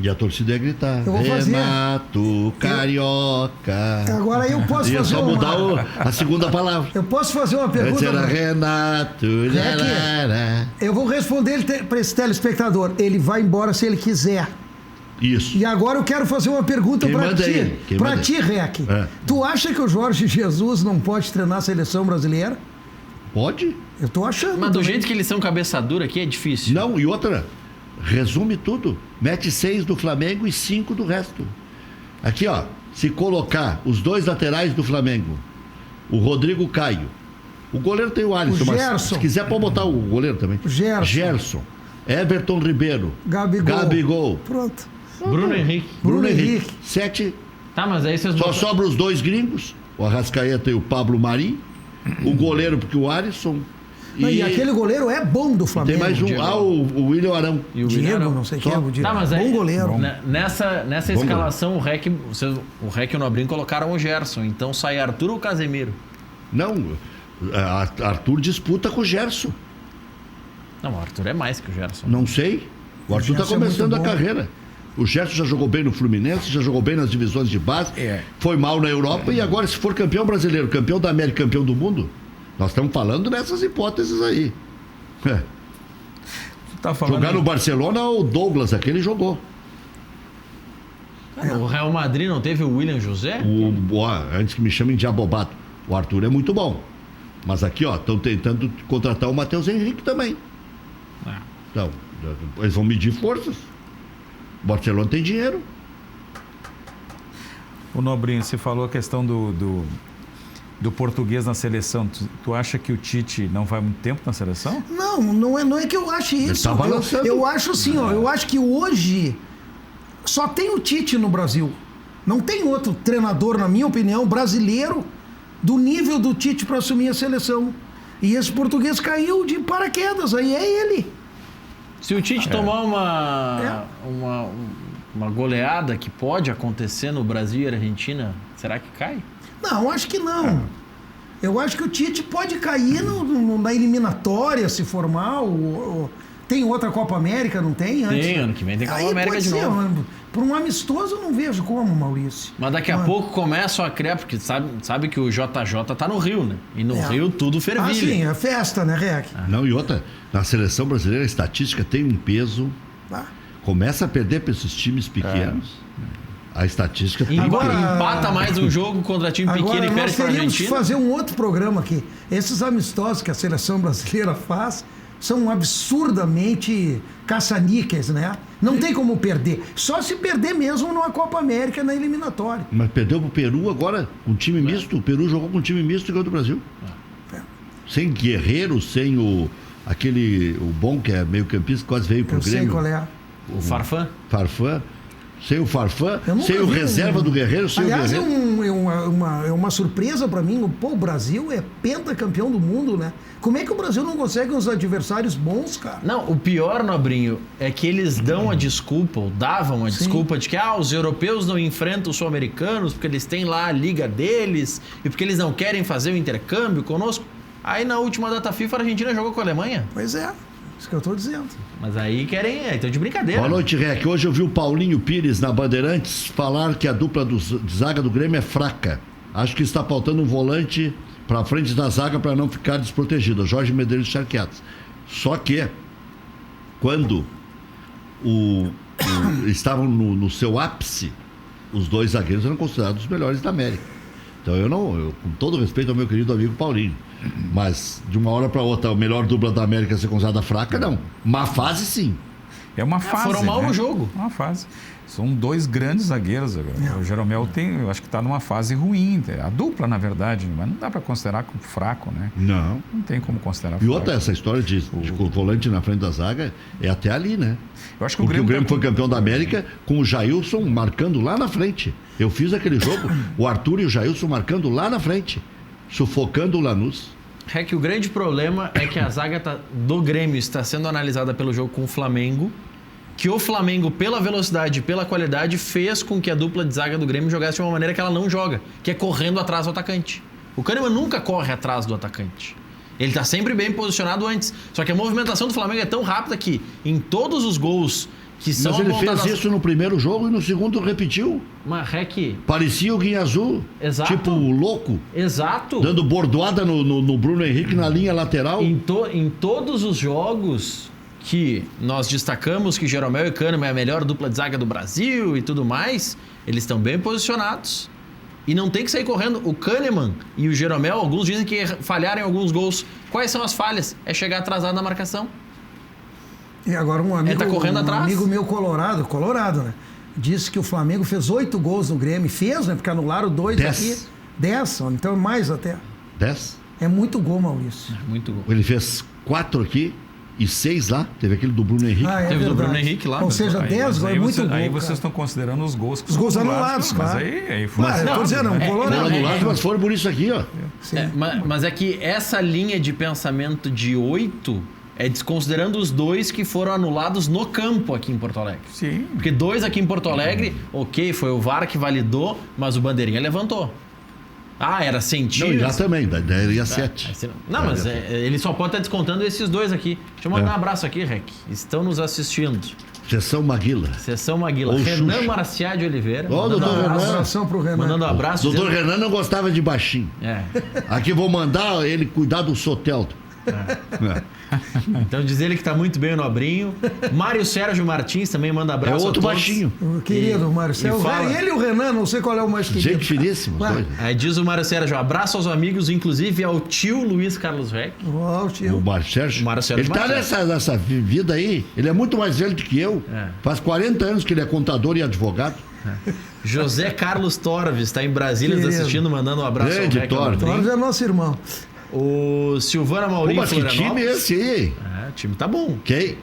E a torcida ia gritar: Renato, Carioca. Agora eu posso ia fazer só mudar a segunda palavra. Eu posso fazer uma pergunta? Era Renato. Eu vou responder para esse telespectador. Ele vai embora se ele quiser. Isso. E agora eu quero fazer uma pergunta para ti. Para ti, Rec. Tu acha que o Jorge Jesus não pode treinar a seleção brasileira? Pode. Eu tô achando. Mas do jeito que eles são cabeça dura aqui é difícil. Não, e outra, resume tudo. Mete 6 do Flamengo e 5 do resto. Aqui, ó, se colocar os 2 laterais do Flamengo, o Rodrigo Caio, o goleiro tem o Alisson, mas se quiser pode botar o goleiro também. O Gerson, Everton Ribeiro, Gabigol. Pronto. Bruno Henrique. 7. Tá, mas aí vocês Só sobra os 2 gringos, o Arrascaeta e o Pablo Mari, o goleiro porque o Alisson. E aquele goleiro é bom do Flamengo. Tem mais um, o William Arão. E o Diego, não sei quem é o Diego. Tá, mas aí, bom goleiro. Nessa escalação, o Rec e o Nobrinho colocaram o Gerson. Então sai Arthur ou Casemiro? Não, Arthur disputa com o Gerson. Não, o Arthur é mais que o Gerson. Não sei. O Arthur está começando a carreira. O Gerson já jogou bem no Fluminense, já jogou bem nas divisões de base, foi mal na Europa e agora, se for campeão brasileiro, campeão da América, campeão do mundo, nós estamos falando nessas hipóteses aí. Tá falando jogar no Barcelona, o Douglas, aquele jogou. O Real Madrid não teve o William José? Antes que me chamem de abobado. O Arthur é muito bom. Mas aqui, ó, estão tentando contratar o Matheus Henrique também. Então, eles vão medir forças. O Barcelona tem dinheiro. O Nobrinho, você falou a questão do português na seleção. Tu acha que o Tite não vai muito tempo na seleção? Não é que eu ache isso. Eu acho assim, eu acho que hoje só tem o Tite no Brasil. Não tem outro treinador, na minha opinião, brasileiro, do nível do Tite para assumir a seleção. E esse português caiu de paraquedas, aí é ele. Se o Tite tomar uma goleada que pode acontecer no Brasil e Argentina, será que cai? Não, acho que não. Eu acho que o Tite pode cair na eliminatória, se formar. Tem outra Copa América, não tem? Antes? Tem, ano que vem tem Copa América de novo. Por um amistoso eu não vejo como, Maurício. Mas daqui a pouco começam a criar, porque sabe que o JJ tá no Rio, né? E no Rio tudo fervilha. Ah, sim, é festa, né, Rec? Não, e outra, na seleção brasileira a estatística tem um peso. Começa a perder para esses times pequenos. A estatística tem empata mais um jogo contra time pequeno e perde para a Argentina. Nós teríamos que fazer um outro programa aqui. Esses amistosos que a seleção brasileira faz são absurdamente caça-níqueis, né? Não tem como perder. Só se perder mesmo numa Copa América, na eliminatória. Mas perdeu pro Peru agora, com um time misto. O Peru jogou com um time misto e ganhou do Brasil. Sem Guerreiro, sem o bom que é meio campista, quase veio pro Grêmio. Eu sei qual é. O Farfã. Sem o Farfã, sem o reserva do Guerreiro, sem aliás, o Guerreiro. É uma surpresa para mim. O Brasil é pentacampeão do mundo, né? Como é que o Brasil não consegue uns adversários bons, cara? Não, o pior, Nobrinho, é que eles dão a desculpa, ou davam a desculpa de que os europeus não enfrentam os sul-americanos porque eles têm lá a liga deles e porque eles não querem fazer o intercâmbio conosco. Aí na última data FIFA a Argentina jogou com a Alemanha. Pois é. Isso que eu tô dizendo. Mas aí então de brincadeira. Boa noite, Rec. Hoje eu vi o Paulinho Pires na Bandeirantes falar que a dupla de zaga do Grêmio é fraca. Acho que está faltando um volante para frente da zaga para não ficar desprotegido. Jorge Medeiros Charqueadas. Só que quando estavam no seu ápice, os dois zagueiros eram considerados os melhores da América. Então eu com todo respeito ao meu querido amigo Paulinho, mas de uma hora para outra, a melhor dupla da América ser considerada fraca, não. Má fase, sim. É uma fase. Foram mal no jogo. Uma fase. São dois grandes zagueiros. O Jeromel eu acho que está numa fase ruim. A dupla, na verdade, mas não dá para considerar como fraco, né? Não. Não tem como considerar fraco. E outra, essa história de volante na frente da zaga é até ali, né? Eu acho que porque o Grêmio foi campeão da América com o Jailson marcando lá na frente. Eu fiz aquele jogo, o Arthur e o Jailson marcando lá na frente, sufocando o Lanús. É que o grande problema é que a zaga do Grêmio está sendo analisada pelo jogo com o Flamengo, que o Flamengo, pela velocidade e pela qualidade, fez com que a dupla de zaga do Grêmio jogasse de uma maneira que ela não joga, que é correndo atrás do atacante. O Kahneman nunca corre atrás do atacante. Ele está sempre bem posicionado antes. Só que a movimentação do Flamengo é tão rápida que em todos os gols que são... Mas ele fez isso no primeiro jogo e no segundo repetiu. Mas, Rec... Parecia o Guinha Azul. Exato. Tipo louco. Exato. Dando bordoada no Bruno Henrique na linha lateral. Em todos os jogos que nós destacamos que Jeromel e Kahneman é a melhor dupla de zaga do Brasil e tudo mais, eles estão bem posicionados. E não tem que sair correndo. O Kahneman e o Jeromel, alguns dizem que falharam em alguns gols. Quais são as falhas? É chegar atrasado na marcação. E agora um amigo, tá correndo atrás? Amigo meu colorado, né? Disse que o Flamengo fez 8 gols no Grêmio. Fez, né? Porque anularam 2 aqui. 10, então mais até. 10? É muito gol, Maurício. É muito gol. Ele fez 4 aqui e 6 lá. Teve aquele do Bruno Henrique. Teve verdade. do Bruno Henrique lá. Ou seja, 10 gols é muito gol. Aí vocês estão considerando os gols que os gols anulados, claro. Mas aí foi. Mas eu tô dizendo, colorado. Foram anulados, mas foram por isso aqui, ó. Mas é que essa linha de pensamento de 8 é desconsiderando os 2 que foram anulados no campo aqui em Porto Alegre. Sim. Porque 2 aqui em Porto Alegre, ok, foi o VAR que validou, mas o Bandeirinha levantou. Era científico. Não, já também, daria 7. Não, mas ele só pode estar descontando esses 2 aqui. Deixa eu mandar um abraço aqui, Rec. Estão nos assistindo. Sessão Maguila. Renan Marciá de Oliveira. Doutor Renan. Um abração pro Renan. Mandando um abraço. Doutor Renan não gostava de baixinho. Aqui vou mandar ele cuidar do Soteldo. Então diz ele que tá muito bem o Nobrinho. Mário Sérgio Martins também manda abraço. É outro a todos. baixinho. O querido Mário Sérgio. Ele e o Renan, não sei qual é o mais querido. Gente finíssima. Vai. Aí diz o Mário Sérgio, abraço aos amigos, inclusive ao tio Luiz Carlos Reck. Ó, o tio. O Mário Sérgio. Ele tá Martins. nessa vida aí. Ele é muito mais velho do que eu. Faz 40 anos que ele é contador e advogado. José Carlos Torves está em Brasília nos assistindo, mandando um abraço Grande ao Reck. Torves. Torres é nosso irmão. O Silvano Amaurim Mas que time é esse aí? O time tá bom. Quem?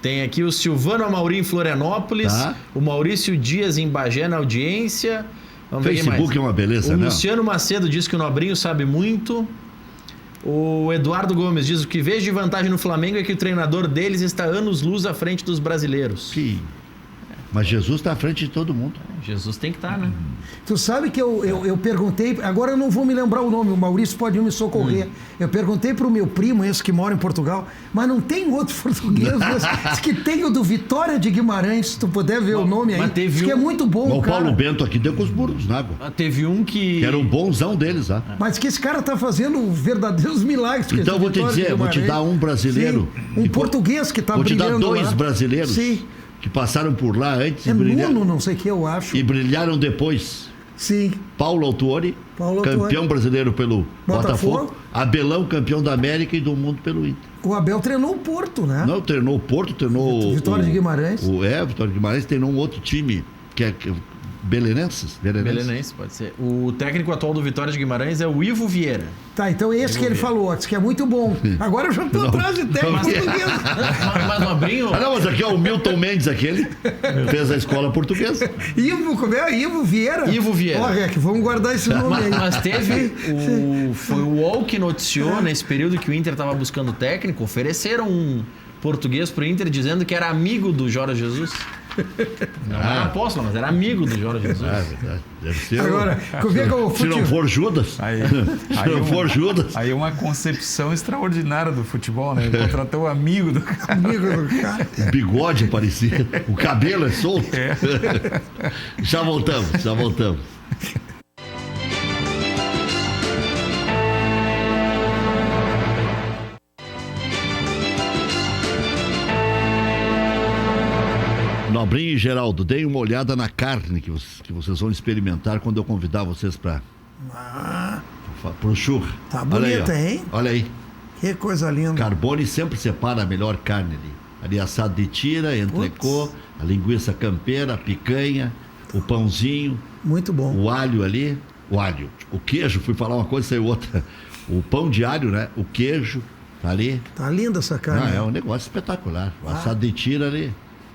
Tem aqui o Silvano Amaurim em Florianópolis, Tá. o Maurício Dias em Bagé na audiência. Vamos ver quem mais. Facebook é uma beleza, O né? Luciano Macedo diz que o Nobrinho sabe muito. O Eduardo Gomes diz: o que vejo de vantagem no Flamengo é que o treinador deles está anos-luz à frente dos brasileiros. Mas Jesus está à frente de todo mundo. Jesus tem que estar, né? Tu sabe que eu perguntei, agora eu não vou me lembrar o nome, o Maurício pode me socorrer. Eu perguntei para o meu primo, esse que mora em Portugal, mas não tem outro português. Diz que tem o do Vitória de Guimarães, se tu puder ver o nome aí. Diz que é muito bom, Mas o cara. Paulo Bento aqui deu com os burros na água. Teve um que era um bonzão deles, tá? Mas que esse cara tá fazendo verdadeiros milagres. com Então esse vou te Vitória de dizer, vou te Guimarães. dar um brasileiro. Sim, um português que tá Vou te brilhando dar dois lá. brasileiros Sim. que passaram por lá antes É Nuno, não sei o que eu acho. e brilharam depois. Sim. Paulo Autuori, Autuori. campeão brasileiro pelo Botafogo. Botafogo. Abelão, campeão da América e do mundo pelo Inter. O Abel treinou o Porto, né? Não, treinou o Porto, treinou o Vitória de Guimarães. Vitória de Guimarães, treinou um outro time que é Belenenses. Belenense, pode ser. O técnico atual do Vitória de Guimarães é o Ivo Vieira. Tá, então esse que ele falou, disse que é muito bom. Agora eu já tô atrás de técnico português. Mas Nobrinho... Ah, não, mas aqui é o Milton Mendes, aquele. Fez a escola portuguesa. Ivo, como é? Ivo Vieira? Ivo Vieira. Ó, Rec, vamos guardar esse nome aí. Mas teve... Foi o UOL que noticiou, nesse período que o Inter estava buscando técnico, ofereceram um português pro Inter dizendo que era amigo do Jorge Jesus. Não era apóstolo, mas era amigo do Jorge Jesus. É verdade. Deve ser. Agora, como é que eu Se não for Judas. Se não for Judas. Aí uma concepção extraordinária do futebol, né? Ele contratou o amigo do cara. amigo do cara? O bigode parecia. O cabelo é solto. Já voltamos, já voltamos. Nobrinho e Geraldo, deem uma olhada na carne que vocês vão experimentar quando eu convidar vocês para o churra. Tá bonita, hein? Olha aí. Que coisa linda. Carbone sempre separa a melhor carne ali. Ali assado de tira, entrecô, a linguiça campeira, a picanha, o pãozinho. Muito bom. O alho ali, o alho. O queijo, fui falar uma coisa, saiu outra. O pão de alho, né? O queijo, tá ali. Tá linda essa carne. É um negócio espetacular. O assado de tira ali.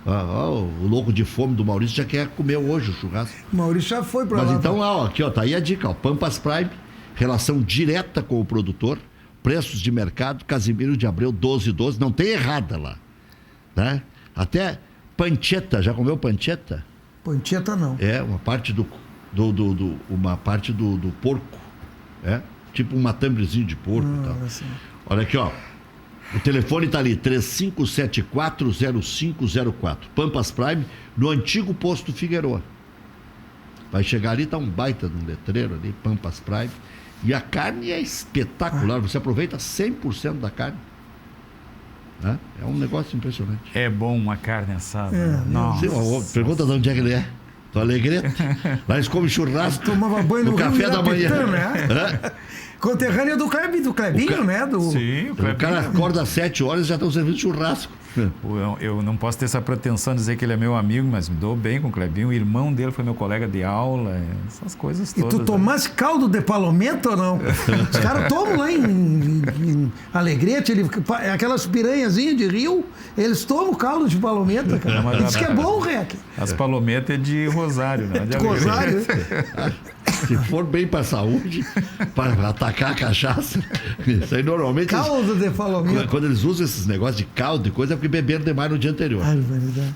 O louco de fome do Maurício já quer comer hoje o churrasco. O Maurício já foi pra lá. Mas então, aqui, tá aí a dica, Pampas Prime, relação direta com o produtor, preços de mercado, Casimiro de Abreu 1212, não tem errada lá, né? Até pancetta, já comeu pancetta? Pancetta não. É, uma parte do porco, tipo um matambrezinho de porco e tal. Assim. Olha aqui, ó. O telefone está ali, 35740504. Pampas Prime, no antigo posto Figueroa. Vai chegar ali, tá um baita de um letreiro ali, Pampas Prime. E a carne é espetacular. Você aproveita 100% da carne. Né? É um negócio impressionante. É bom uma carne assada. Nossa. Pergunta de onde é que ele é. Do Alegrete. Lá eles comem churrasco. Tomava banho no café da manhã. Né? Conterrâneo do Clebinho, né? Sim, o cara acorda às 7 horas e já estão servindo churrasco. Eu não posso ter essa pretensão de dizer que ele é meu amigo, mas me dou bem com o Clebinho. O irmão dele foi meu colega de aula, essas coisas todas. E tu tomasse caldo de palometa ou não? Os caras tomam lá em Alegrete, aquelas piranhazinhas de rio, eles tomam caldo de palometa, cara. Diz que é bom, Rec. As palometas é de Rosário, né? De Rosário. Se for bem para a saúde, para atacar a cachaça, isso aí normalmente... Caldo de palometa. Quando eles usam esses negócios de caldo e coisa, é porque beberam demais no dia anterior. Ai, verdade.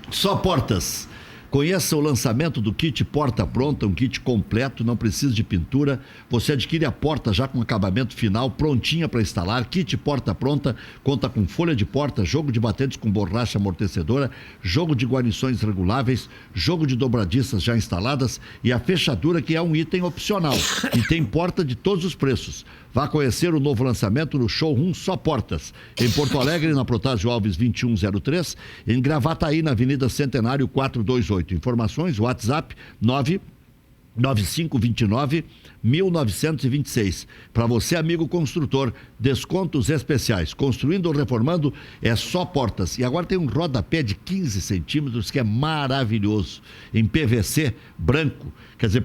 Só Portas. Conheça o lançamento do kit Porta Pronta, um kit completo, não precisa de pintura. Você adquire a porta já com acabamento final, prontinha para instalar. Kit Porta Pronta conta com folha de porta, jogo de batentes com borracha amortecedora, jogo de guarnições reguláveis, jogo de dobradiças já instaladas e a fechadura, que é um item opcional. E tem porta de todos os preços. Vá conhecer o novo lançamento no Showroom Só Portas, em Porto Alegre, na Protásio Alves 2103, em Gravataí, na Avenida Centenário 428. Informações, WhatsApp 99529-1926. Para você, amigo construtor, descontos especiais. Construindo ou reformando é Só Portas. E agora tem um rodapé de 15 centímetros que é maravilhoso, em PVC branco. Quer dizer,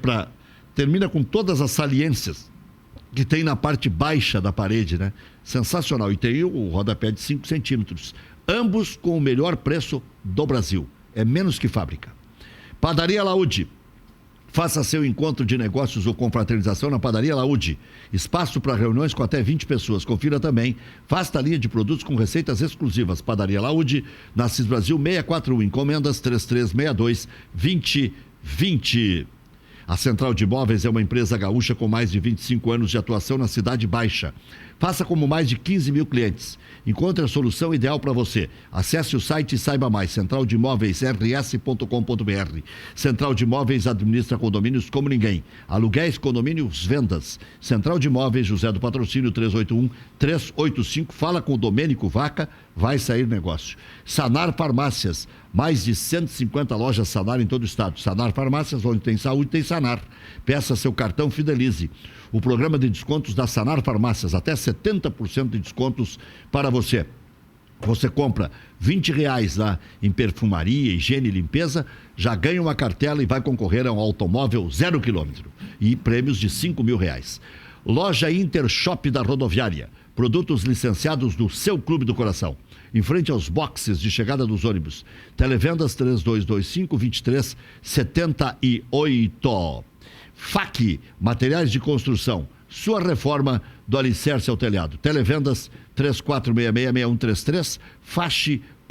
termina com todas as saliências que tem na parte baixa da parede, né? Sensacional. E tem o rodapé de 5 centímetros. Ambos com o melhor preço do Brasil. É menos que fábrica. Padaria Laúde. Faça seu encontro de negócios ou confraternização na Padaria Laúde. Espaço para reuniões com até 20 pessoas. Confira também vasta linha de produtos com receitas exclusivas. Padaria Laúde, na Assis Brasil 641. Encomendas 3362-2020. A Central de Imóveis é uma empresa gaúcha com mais de 25 anos de atuação na Cidade Baixa. Faça como mais de 15 mil clientes. Encontre a solução ideal para você. Acesse o site e saiba mais. Central de Imóveis, rs.com.br. Central de Imóveis administra condomínios como ninguém. Aluguéis, condomínios, vendas. Central de Imóveis, José do Patrocínio, 381-385. Fala com o Domênico Vaca, vai sair negócio. Sanar Farmácias. Mais de 150 lojas Sanar em todo o estado. Sanar Farmácias, onde tem saúde, tem Sanar. Peça seu cartão Fidelize. O programa de descontos da Sanar Farmácias, até 70% de descontos para você. Você compra R$20 lá em perfumaria, higiene e limpeza, já ganha uma cartela e vai concorrer a um automóvel 0 quilômetro e prêmios de R$5.000. Loja Intershop da Rodoviária. Produtos licenciados do seu Clube do Coração. Em frente aos boxes de chegada dos ônibus. Televendas 3225-2378. FAC, materiais de construção. Sua reforma do alicerce ao telhado. Televendas 3466-6133, fache.com.br.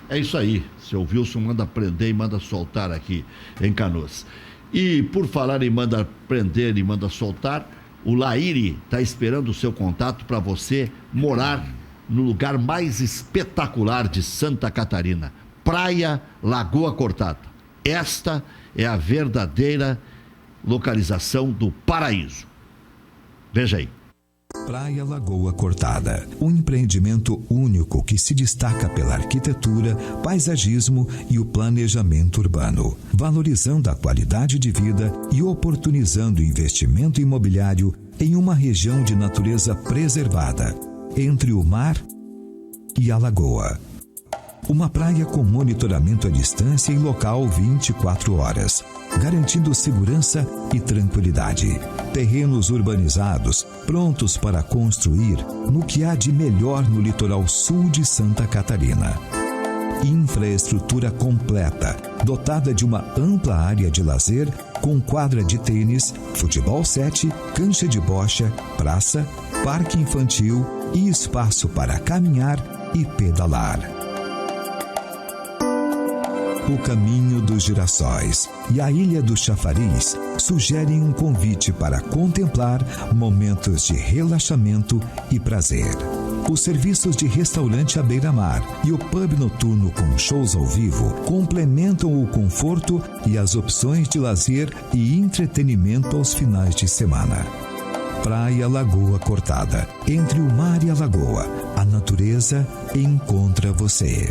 É isso aí. Seu Wilson manda prender e manda soltar aqui em Canoas. E por falar em manda prender e manda soltar, o Laíri está esperando o seu contato para você morar no lugar mais espetacular de Santa Catarina. Praia Lagoa Cortada. Esta é a verdadeira localização do paraíso. Veja aí. Praia Lagoa Cortada, um empreendimento único que se destaca pela arquitetura, paisagismo e o planejamento urbano, valorizando a qualidade de vida e oportunizando o investimento imobiliário em uma região de natureza preservada, entre o mar e a lagoa. Uma praia com monitoramento à distância e local 24 horas, garantindo segurança e tranquilidade. Terrenos urbanizados, prontos para construir no que há de melhor no litoral sul de Santa Catarina. Infraestrutura completa, dotada de uma ampla área de lazer, com quadra de tênis, futebol 7, cancha de bocha, praça, parque infantil e espaço para caminhar e pedalar. O Caminho dos Girassóis e a Ilha do Chafariz sugerem um convite para contemplar momentos de relaxamento e prazer. Os serviços de restaurante à beira-mar e o pub noturno com shows ao vivo complementam o conforto e as opções de lazer e entretenimento aos finais de semana. Praia Lagoa Cortada. Entre o mar e a lagoa, a natureza encontra você.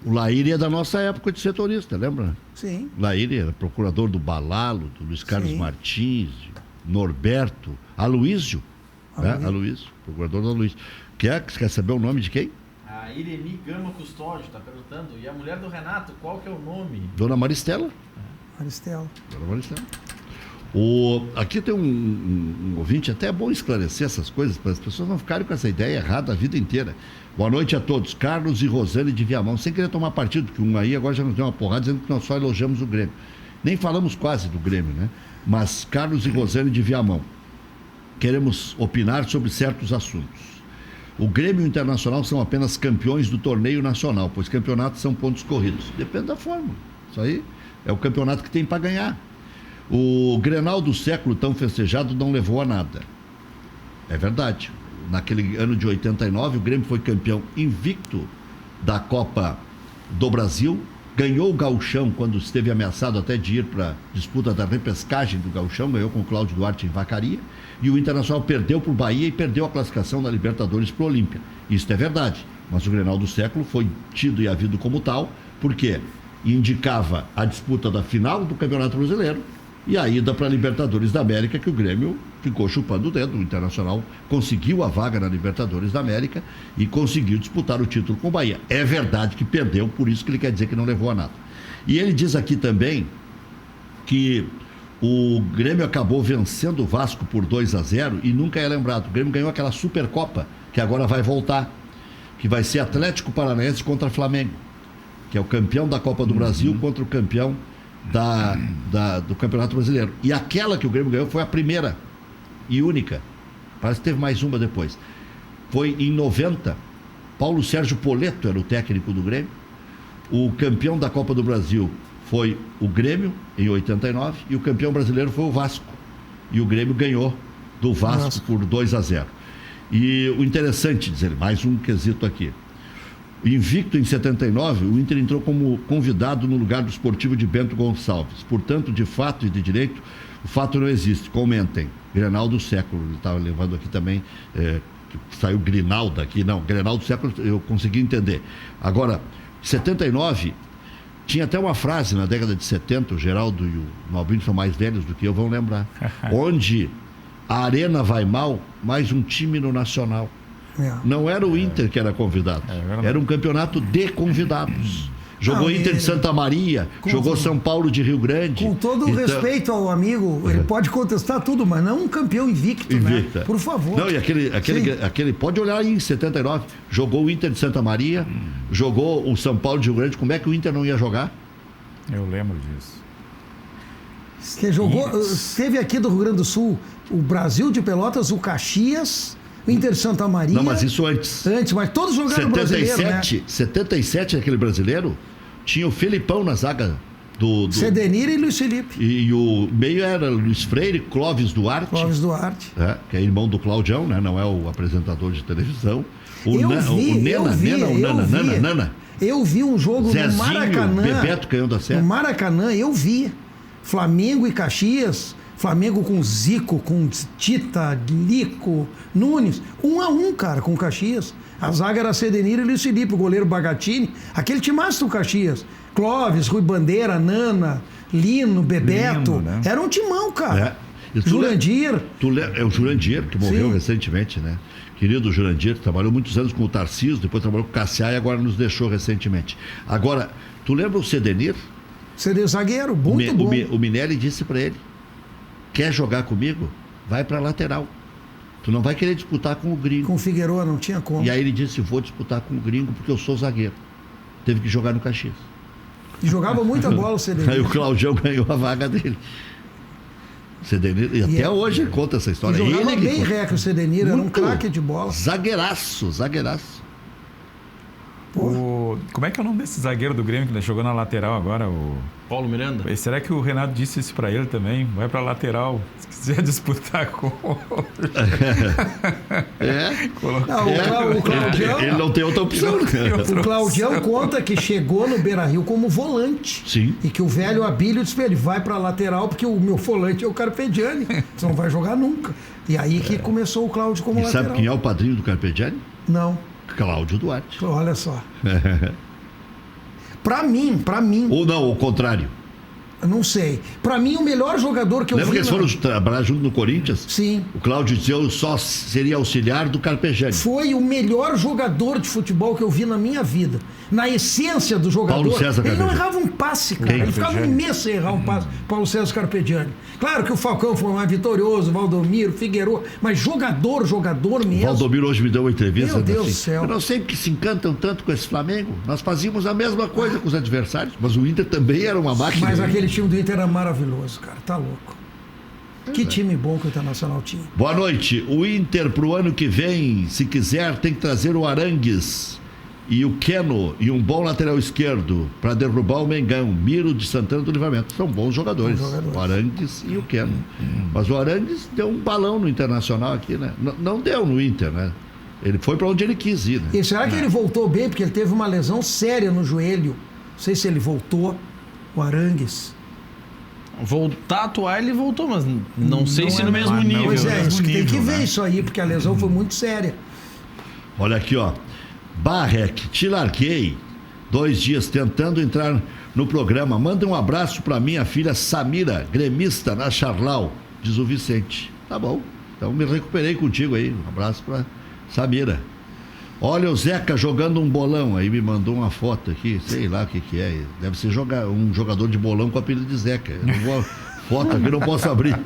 O Laíri é da nossa época de setorista, lembra? Sim. Laíri era procurador do Balalo, do Luiz Carlos Martins, Norberto, Aloísio. Aloísio, procurador do Aloísio. Quer saber o nome de quem? A Ireni Gama Custódio está perguntando. E a mulher do Renato, qual que é o nome? Dona Maristela. Maristela. Dona Maristela. Aqui tem um ouvinte, até é bom esclarecer essas coisas, para as pessoas não ficarem com essa ideia errada a vida inteira. Boa noite a todos. Carlos e Rosane de Viamão. Sem querer tomar partido, porque um aí agora já nos deu uma porrada dizendo que nós só elogiamos o Grêmio. Nem falamos quase do Grêmio, né? Mas Carlos e Rosane de Viamão, queremos opinar sobre certos assuntos. O Grêmio e o Internacional são apenas campeões do torneio nacional, pois campeonatos são pontos corridos. Depende da forma. Isso aí é o campeonato que tem para ganhar. O Grenal do século tão festejado não levou a nada. É verdade. Naquele ano de 89, o Grêmio foi campeão invicto da Copa do Brasil, ganhou o Gauchão quando esteve ameaçado até de ir para a disputa da repescagem do Gauchão, ganhou com o Cláudio Duarte em Vacaria, e o Internacional perdeu para o Bahia e perdeu a classificação da Libertadores para o Olímpia. Isso é verdade, mas o Grenal do século foi tido e havido como tal, porque indicava a disputa da final do Campeonato Brasileiro e a ida para a Libertadores da América, que o Grêmio ficou chupando o dedo. O Internacional conseguiu a vaga na Libertadores da América e conseguiu disputar o título com o Bahia. É verdade que perdeu, por isso que ele quer dizer que não levou a nada. E ele diz aqui também que o Grêmio acabou vencendo o Vasco por 2-0 e nunca é lembrado. O Grêmio ganhou aquela Supercopa, que agora vai voltar, que vai ser Atlético Paranaense contra Flamengo, que é o campeão da Copa do Brasil contra o campeão do Campeonato Brasileiro. E aquela que o Grêmio ganhou foi a primeira e única. Parece que teve mais uma depois. Foi em 90. Paulo Sérgio Poletto era o técnico do Grêmio. O campeão da Copa do Brasil foi o Grêmio, em 89, e o campeão brasileiro foi o Vasco. E o Grêmio ganhou do Vasco por 2-0. E o interessante, dizer, mais um quesito aqui. Invicto em 79, o Inter entrou como convidado no lugar do Sportivo de Bento Gonçalves. Portanto, de fato e de direito, o fato não existe. Comentem. Grenal do século. Ele estava levando aqui também, saiu Grinalda aqui. Não, Grenal do século eu consegui entender. Agora, 79, tinha até uma frase na década de 70, o Geraldo e o Malbino são mais velhos do que eu, vão lembrar. Onde a arena vai mal, mais um time no Nacional. Não era o Inter que era convidado, era um campeonato de convidados. Jogou Inter de Santa Maria, jogou São Paulo de Rio Grande. Com todo o respeito ao amigo, ele pode contestar tudo, mas não um campeão invicto, né? Por favor. Não, e aquele pode olhar aí em 79, jogou o Inter de Santa Maria, jogou o São Paulo de Rio Grande. Como é que o Inter não ia jogar? Eu lembro disso. Você jogou, teve aqui do Rio Grande do Sul o Brasil de Pelotas, o Caxias, o Inter de Santa Maria. Não, mas isso antes. Antes, mas todos jogaram brasileiro, né? 77, aquele brasileiro, tinha o Felipão na zaga do Sedenir e Luiz Felipe. E o meio era Luiz Freire, Clóvis Duarte. Clóvis Duarte. Que é irmão do Claudião, né? Não é o apresentador de televisão. Nana. Eu vi um jogo Zezinho, no Maracanã. Bebeto canhão da Serra. No Maracanã, eu vi. Flamengo e Caxias. Flamengo com Zico, com Tita, Lico, Nunes. 1-1, cara, com o Caxias. A zaga era Sedenir e Luiz Felipe, o goleiro Bagatini. Aquele timaço do Caxias. Clóvis, Rui Bandeira, Nana, Lino, Bebeto. Lino, né? Era um timão, cara. Jurandir. É o Jurandir, que morreu Sim. recentemente, né? Querido Jurandir, trabalhou muitos anos com o Tarcísio, depois trabalhou com o Cassiá e agora nos deixou recentemente. Agora, tu lembra o Sedenir? Seria zagueiro, muito bom. O Minelli disse pra ele: quer jogar comigo? Vai pra lateral. Tu não vai querer disputar com o gringo. Com o Figueiredo não tinha como. E aí ele disse: vou disputar com o gringo porque eu sou zagueiro. Teve que jogar no Caxias. E jogava muita bola o Sedenir. Aí o Claudião ganhou a vaga dele. Sedenir, e até hoje ele conta essa história. E jogava ele bem reco o Sedenir, era um craque de bola. Zagueiraço. Como é que é o nome desse zagueiro do Grêmio que jogou na lateral agora? Paulo Miranda? Será que o Renato disse isso pra ele também? Vai pra lateral, se quiser disputar com o Claudião. Ele não tem outra opção. O Claudião conta que chegou no Beira-Rio como volante. Sim. E que o velho Abílio disse pra ele: vai pra lateral porque o meu volante é o Carpegiani. Você não vai jogar nunca. E aí que começou o Cláudio como lateral. Sabe quem é o padrinho do Carpegiani? Não. Cláudio Duarte. Olha só. Pra mim. Ou não, o contrário. Eu não sei. Pra mim, o melhor jogador que eu Lembra vi... que eles foram trabalhar junto no Corinthians? Sim. O Cláudio dizia: eu só seria auxiliar do Carpegiani. Foi o melhor jogador de futebol que eu vi na minha vida. Na essência do jogador, Paulo César ele não Carpegiani. errava um passe, cara. Ele ficava um mês sem errar um passe. Paulo César Carpegiani. Claro que o Falcão foi mais vitorioso, Valdomiro, Figueiredo, mas jogador mesmo. Valdomiro hoje me deu uma entrevista. Meu Deus assim, do céu. Eu não sei porque se encantam tanto com esse Flamengo. Nós fazíamos a mesma coisa com os adversários, mas o Inter também era uma máquina. Mas aquele time do Inter era maravilhoso, cara. Tá louco. Que time bom que o Internacional tinha. Boa noite. O Inter pro ano que vem, se quiser, tem que trazer o Arangues e o Keno e um bom lateral esquerdo para derrubar o Mengão. Miro de Santana do Livramento. São bons jogadores. O Arangues e o Keno. Mas o Arangues deu um balão no Internacional aqui, né? Não deu no Inter, né? Ele foi para onde ele quis ir, né? E será que ele voltou bem? Porque ele teve uma lesão séria no joelho. Não sei se ele voltou, o Arangues. Voltar a atuar, ele voltou, mas não sei se no mesmo nível. Pois é, mesmo tem que nível, ver né? isso aí, porque a lesão foi muito séria. Olha aqui, ó. Barrec, te larguei 2 dias tentando entrar no programa. Manda um abraço para minha filha Samira, gremista na Charlau, diz o Vicente. Tá bom, então me recuperei contigo aí. Um abraço para Samira. Olha o Zeca jogando um bolão. Aí me mandou uma foto aqui, sei lá o que é. Deve ser um jogador de bolão com apelido de Zeca. Eu não vou, foto aqui não posso abrir.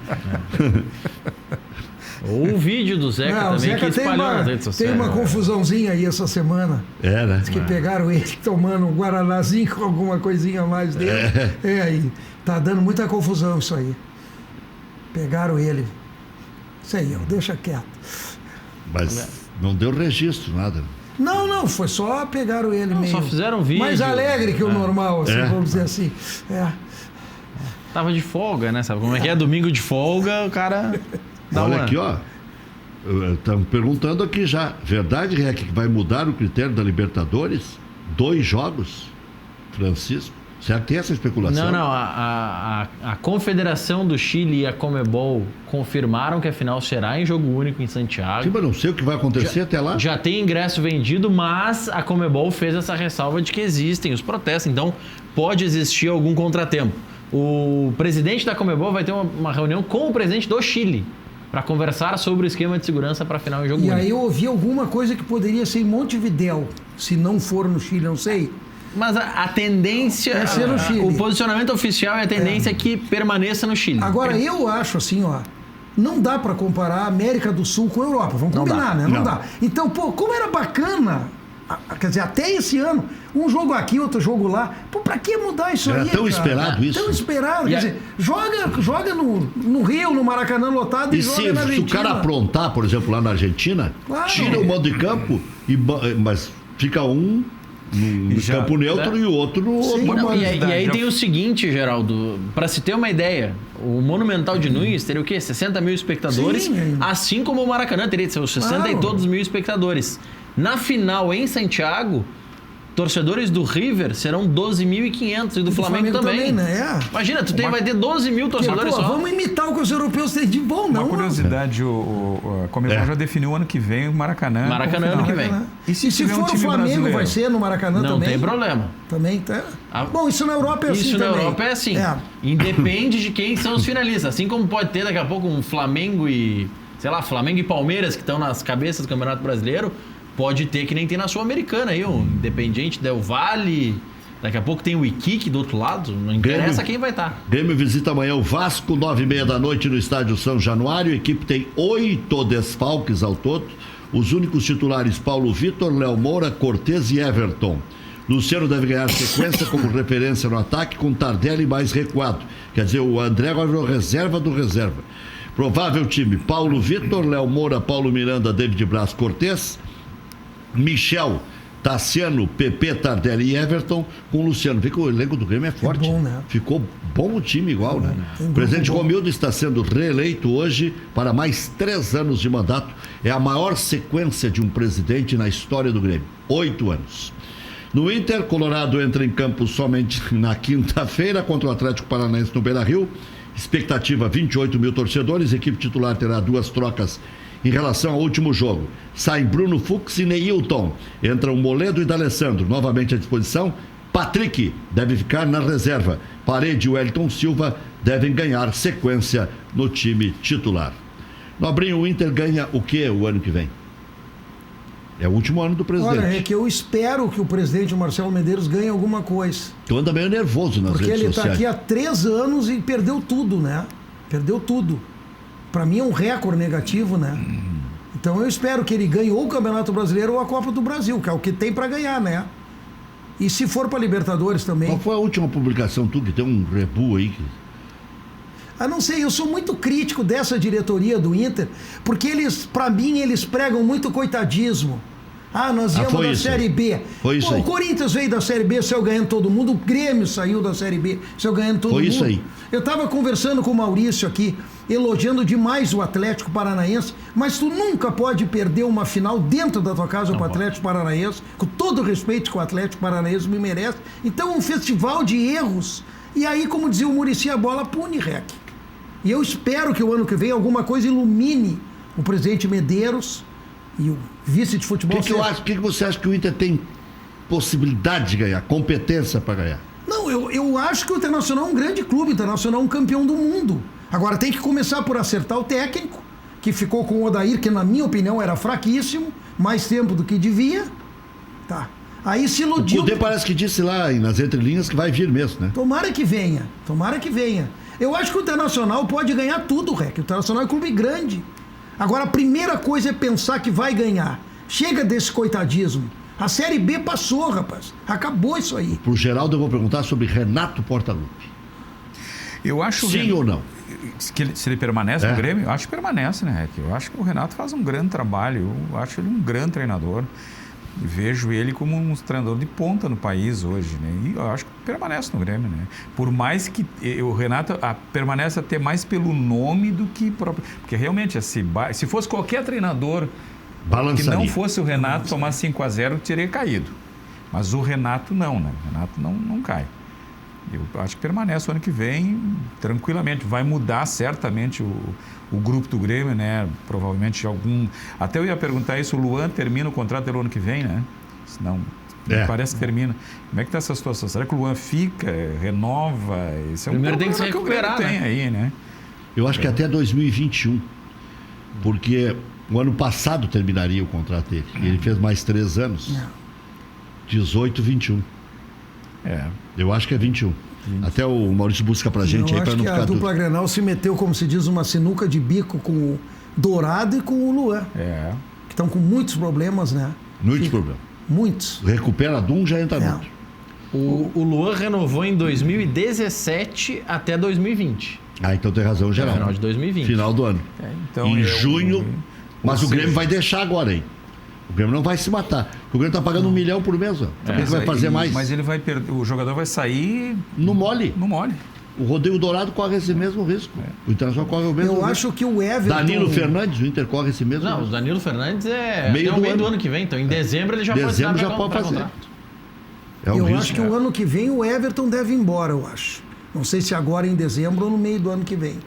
Ou o vídeo do Zeca também, Zeca que espalhou nas redes sociais. Tem uma confusãozinha aí essa semana. Né? Diz que pegaram ele tomando um guaranazinho com alguma coisinha a mais dele. Aí. Tá dando muita confusão isso aí. Pegaram ele. Isso aí, ó, deixa quieto. Mas não deu registro, nada. Não, foi só pegaram ele meio... Só fizeram um vídeo. Mais alegre que o normal, assim, vamos dizer assim. Tava de folga, né? Sabe como é que é? Domingo de folga, o cara... Olha aqui, ó. Estão perguntando aqui já. Verdade, Rec, que vai mudar o critério da Libertadores? 2 jogos? Francisco? Será que tem essa especulação? Não. A Confederação do Chile e a Conmebol confirmaram que a final será em jogo único em Santiago. Sim, mas não sei o que vai acontecer até lá. Já tem ingresso vendido, mas a Conmebol fez essa ressalva de que existem os protestos, então pode existir algum contratempo. O presidente da Conmebol vai ter uma reunião com o presidente do Chile para conversar sobre o esquema de segurança para a final em jogo único. E aí eu ouvi alguma coisa que poderia ser em Montevidéu, se não for no Chile, não sei. Mas a tendência... É ser no Chile. O posicionamento oficial é a tendência que permaneça no Chile. Agora, eu acho assim, ó, não dá para comparar a América do Sul com a Europa. Vamos combinar, né? Não dá. Então, pô, como era bacana, quer dizer, até esse ano, um jogo aqui, outro jogo lá. Pô, pra que mudar isso aí, Era tão esperado isso. Tão esperado. Quer dizer, joga no Rio, no Maracanã lotado e joga na Argentina. Se o cara aprontar, por exemplo, lá na Argentina, Claro. tira o mando de campo, mas fica um no campo neutro e o outro no outro. Não, e aí tem o seguinte, Geraldo, para se ter uma ideia, o Monumental de Nunes teria o quê? 60 mil espectadores, Sim. Assim como o Maracanã teria seus 60 e todos mil espectadores. Na final em Santiago, torcedores do River serão 12.500 e do Flamengo também. Né? Imagina, vai ter 12 mil torcedores só. Vamos imitar o que os europeus têm de bom, não? Uma curiosidade, a Conmebol já definiu ano que vem o Maracanã. Maracanã ano que vem. E se tiver for um o time Flamengo, brasileiro? vai ser no Maracanã Não também? tem problema. Também tá. Bom, isso na Europa é assim Isso na também. Europa é assim. Independe de quem são os finalistas. Assim como pode ter daqui a pouco um Flamengo e... Sei lá, Flamengo e Palmeiras que estão nas cabeças do Campeonato Brasileiro. Pode ter que nem tem na Sul-Americana aí, o Independiente Del Valle. Daqui a pouco tem o Iquique do outro lado. Não interessa quem vai estar. Grêmio visita amanhã o Vasco, 9h30 da noite no Estádio São Januário. A equipe tem 8 desfalques ao todo. Os únicos titulares: Paulo Vitor, Léo Moura, Cortez e Everton. Luciano deve ganhar sequência como referência no ataque, com Tardelli mais recuado. Quer dizer, o André agora virou reserva do reserva. Provável time: Paulo Vitor, Léo Moura, Paulo Miranda, David Braz, Cortez, Michel, Tassiano, PP, Tardelli e Everton, com o Luciano. Vê que o elenco do Grêmio é forte. Bom, né? Ficou bom o time igual, né? O presidente Romildo está sendo reeleito hoje para mais 3 anos de mandato. É a maior sequência de um presidente na história do Grêmio. 8 anos. No Inter, Colorado entra em campo somente na quinta-feira contra o Atlético Paranaense no Beira-Rio. Expectativa: 28 mil torcedores. Equipe titular terá 2 trocas em relação ao último jogo. Saem Bruno Fux e Neilton. Entram Moledo e D'Alessandro novamente à disposição. Patrick deve ficar na reserva. Parede e Wellington Silva devem ganhar sequência no time titular. Nobrinho, o Inter ganha o que o ano que vem? É o último ano do presidente. Olha, é que eu espero que o presidente Marcelo Medeiros ganhe alguma coisa. Tu anda meio nervoso nas Porque redes ele sociais. está aqui há 3 anos e perdeu tudo, né? Perdeu tudo. Para mim é um recorde negativo, né? Então eu espero que ele ganhe ou o Campeonato Brasileiro ou a Copa do Brasil, que é o que tem para ganhar, né? E se for para Libertadores também. Qual foi a última publicação tu que tem um rebu aí? não sei, eu sou muito crítico dessa diretoria do Inter, porque pra mim, eles pregam muito coitadismo. Nós íamos da Série B. Foi isso aí. O Corinthians veio da Série B, saiu ganhando todo mundo. O Grêmio saiu da Série B, saiu ganhando todo mundo. Foi isso aí. Eu estava conversando com o Maurício aqui, elogiando demais o Atlético Paranaense, mas tu nunca pode perder uma final dentro da tua casa para o Atlético Paranaense, com todo o respeito que o Atlético Paranaense me merece. Então, um festival de erros. E aí, como dizia o Muricy, a bola pune, Rec. E eu espero que o ano que vem alguma coisa ilumine o presidente Medeiros e o vice de futebol. O que você acha que o Inter tem possibilidade de ganhar, competência para ganhar? Não, eu acho que o Internacional é um grande clube, o Internacional é um campeão do mundo. Agora tem que começar por acertar o técnico, que ficou com o Odair, que na minha opinião era fraquíssimo, mais tempo do que devia. Tá. Aí se iludiu. O Cudê parece que disse lá nas entrelinhas que vai vir mesmo, né? Tomara que venha. Eu acho que o Internacional pode ganhar tudo, Rec. O Internacional é um clube grande. Agora, a primeira coisa é pensar que vai ganhar. Chega desse coitadismo. A Série B passou, rapaz. Acabou isso aí. Pro Geraldo eu vou perguntar sobre Renato Portaluppi. Eu acho Sim ou não? Se ele permanece no Grêmio, eu acho que permanece, né, Rec? Eu acho que o Renato faz um grande trabalho. Eu acho ele um grande treinador. Vejo ele como um treinador de ponta no país hoje, né? E eu acho que permanece no Grêmio, né? Por mais que o Renato permanece até mais pelo nome do que próprio... Porque realmente, se fosse qualquer treinador que não fosse o Renato tomar 5-0, teria caído. Mas o Renato não, né? O Renato não cai. Eu acho que permanece o ano que vem tranquilamente. Vai mudar certamente o grupo do Grêmio, né? Provavelmente algum... Até eu ia perguntar isso, o Luan termina o contrato pelo ano que vem, né? Senão, parece que termina. Como é que está essa situação? Será que o Luan fica, renova? Esse é um primeiro tem que se problema recuperar, que o Grêmio tem aí, né? Eu acho que até 2021, porque o ano passado terminaria o contrato dele. E ele fez mais 3 anos. 18, 21. Eu acho que é 21. Até o Maurício busca pra gente aí pra não ficar... a dupla Grenal se meteu, como se diz, uma sinuca de bico com o Dourado e com o Luan. Que estão com muitos problemas, né? Muitos problemas. Muitos. Recupera de um, já entra dentro. O Luan renovou em 2017 até 2020. Então tem razão, geral. Final de 2020. Final do ano. Então, em junho... Mas o Grêmio vai deixar agora, hein? O Grêmio não vai se matar. O Grêmio está pagando 1 milhão por mês, ó. Por que vai fazer mais? Mas ele vai perder. O jogador vai sair no mole. O Rodrigo Dourado corre esse mesmo risco. O Internacional corre o mesmo risco. Eu acho que o Everton... Danilo Fernandes, o Inter corre esse mesmo risco. Não, o Danilo Fernandes é meio do ano que vem. Então, em dezembro ele já pode fazer. Eu acho que o ano que vem o Everton deve ir embora, eu acho. Não sei se agora em dezembro ou no meio do ano que vem.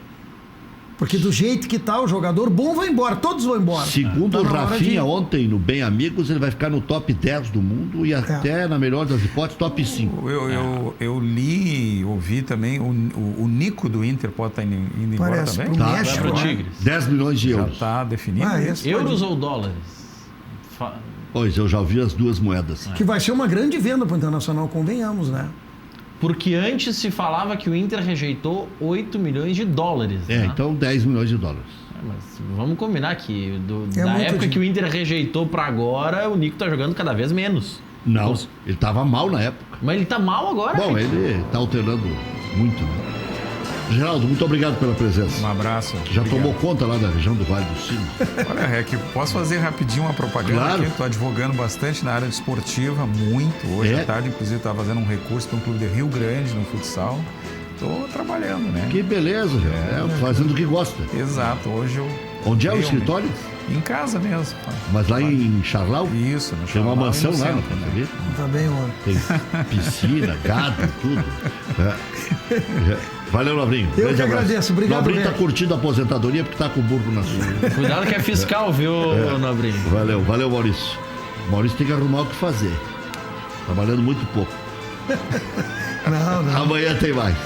Porque do jeito que tá, o jogador bom vai embora, todos vão embora. Segundo o Rafinha, ontem no Bem Amigos, ele vai ficar no top 10 do mundo e até, na melhor das hipóteses, top 5. Eu li e ouvi também, o Nico do Inter pode estar indo embora também? Pro México, pro Tigres. 10 milhões de euros. Já está definido. Euros ou dólares? Pois, eu já ouvi as duas moedas. Que vai ser uma grande venda para o Internacional, convenhamos, né? Porque antes se falava que o Inter rejeitou 8 milhões de dólares. Né? Então 10 milhões de dólares. Mas vamos combinar que da época que o Inter rejeitou para agora, o Nico tá jogando cada vez menos. Não, ele tava mal na época. Mas ele tá mal agora? Bom, ele tá alternando muito, né? Geraldo, muito obrigado pela presença. Um abraço. Já tomou conta lá da região do Vale do Sinos? Olha, Rec, posso fazer rapidinho uma propaganda aqui? Estou advogando bastante na área esportiva, muito. Hoje à tarde, inclusive, estava fazendo um recurso para um clube de Rio Grande no futsal. Estou trabalhando, né? Que beleza, fazendo o que gosta. Exato, hoje eu... Onde é o escritório? Em casa mesmo. Mas lá em Charlau? Isso, no Charlau. Tem uma mansão lá, não sabia? Tá bem, mano. Tem piscina, gado, tudo. Valeu, Nobrinho. Eu que agradeço, obrigado. Nobrinho tá curtindo a aposentadoria porque tá com o burro na sua. Cuidado que é fiscal, viu, Nobrinho? Valeu, Maurício. Maurício tem que arrumar o que fazer. Trabalhando muito pouco. Não. Amanhã tem mais.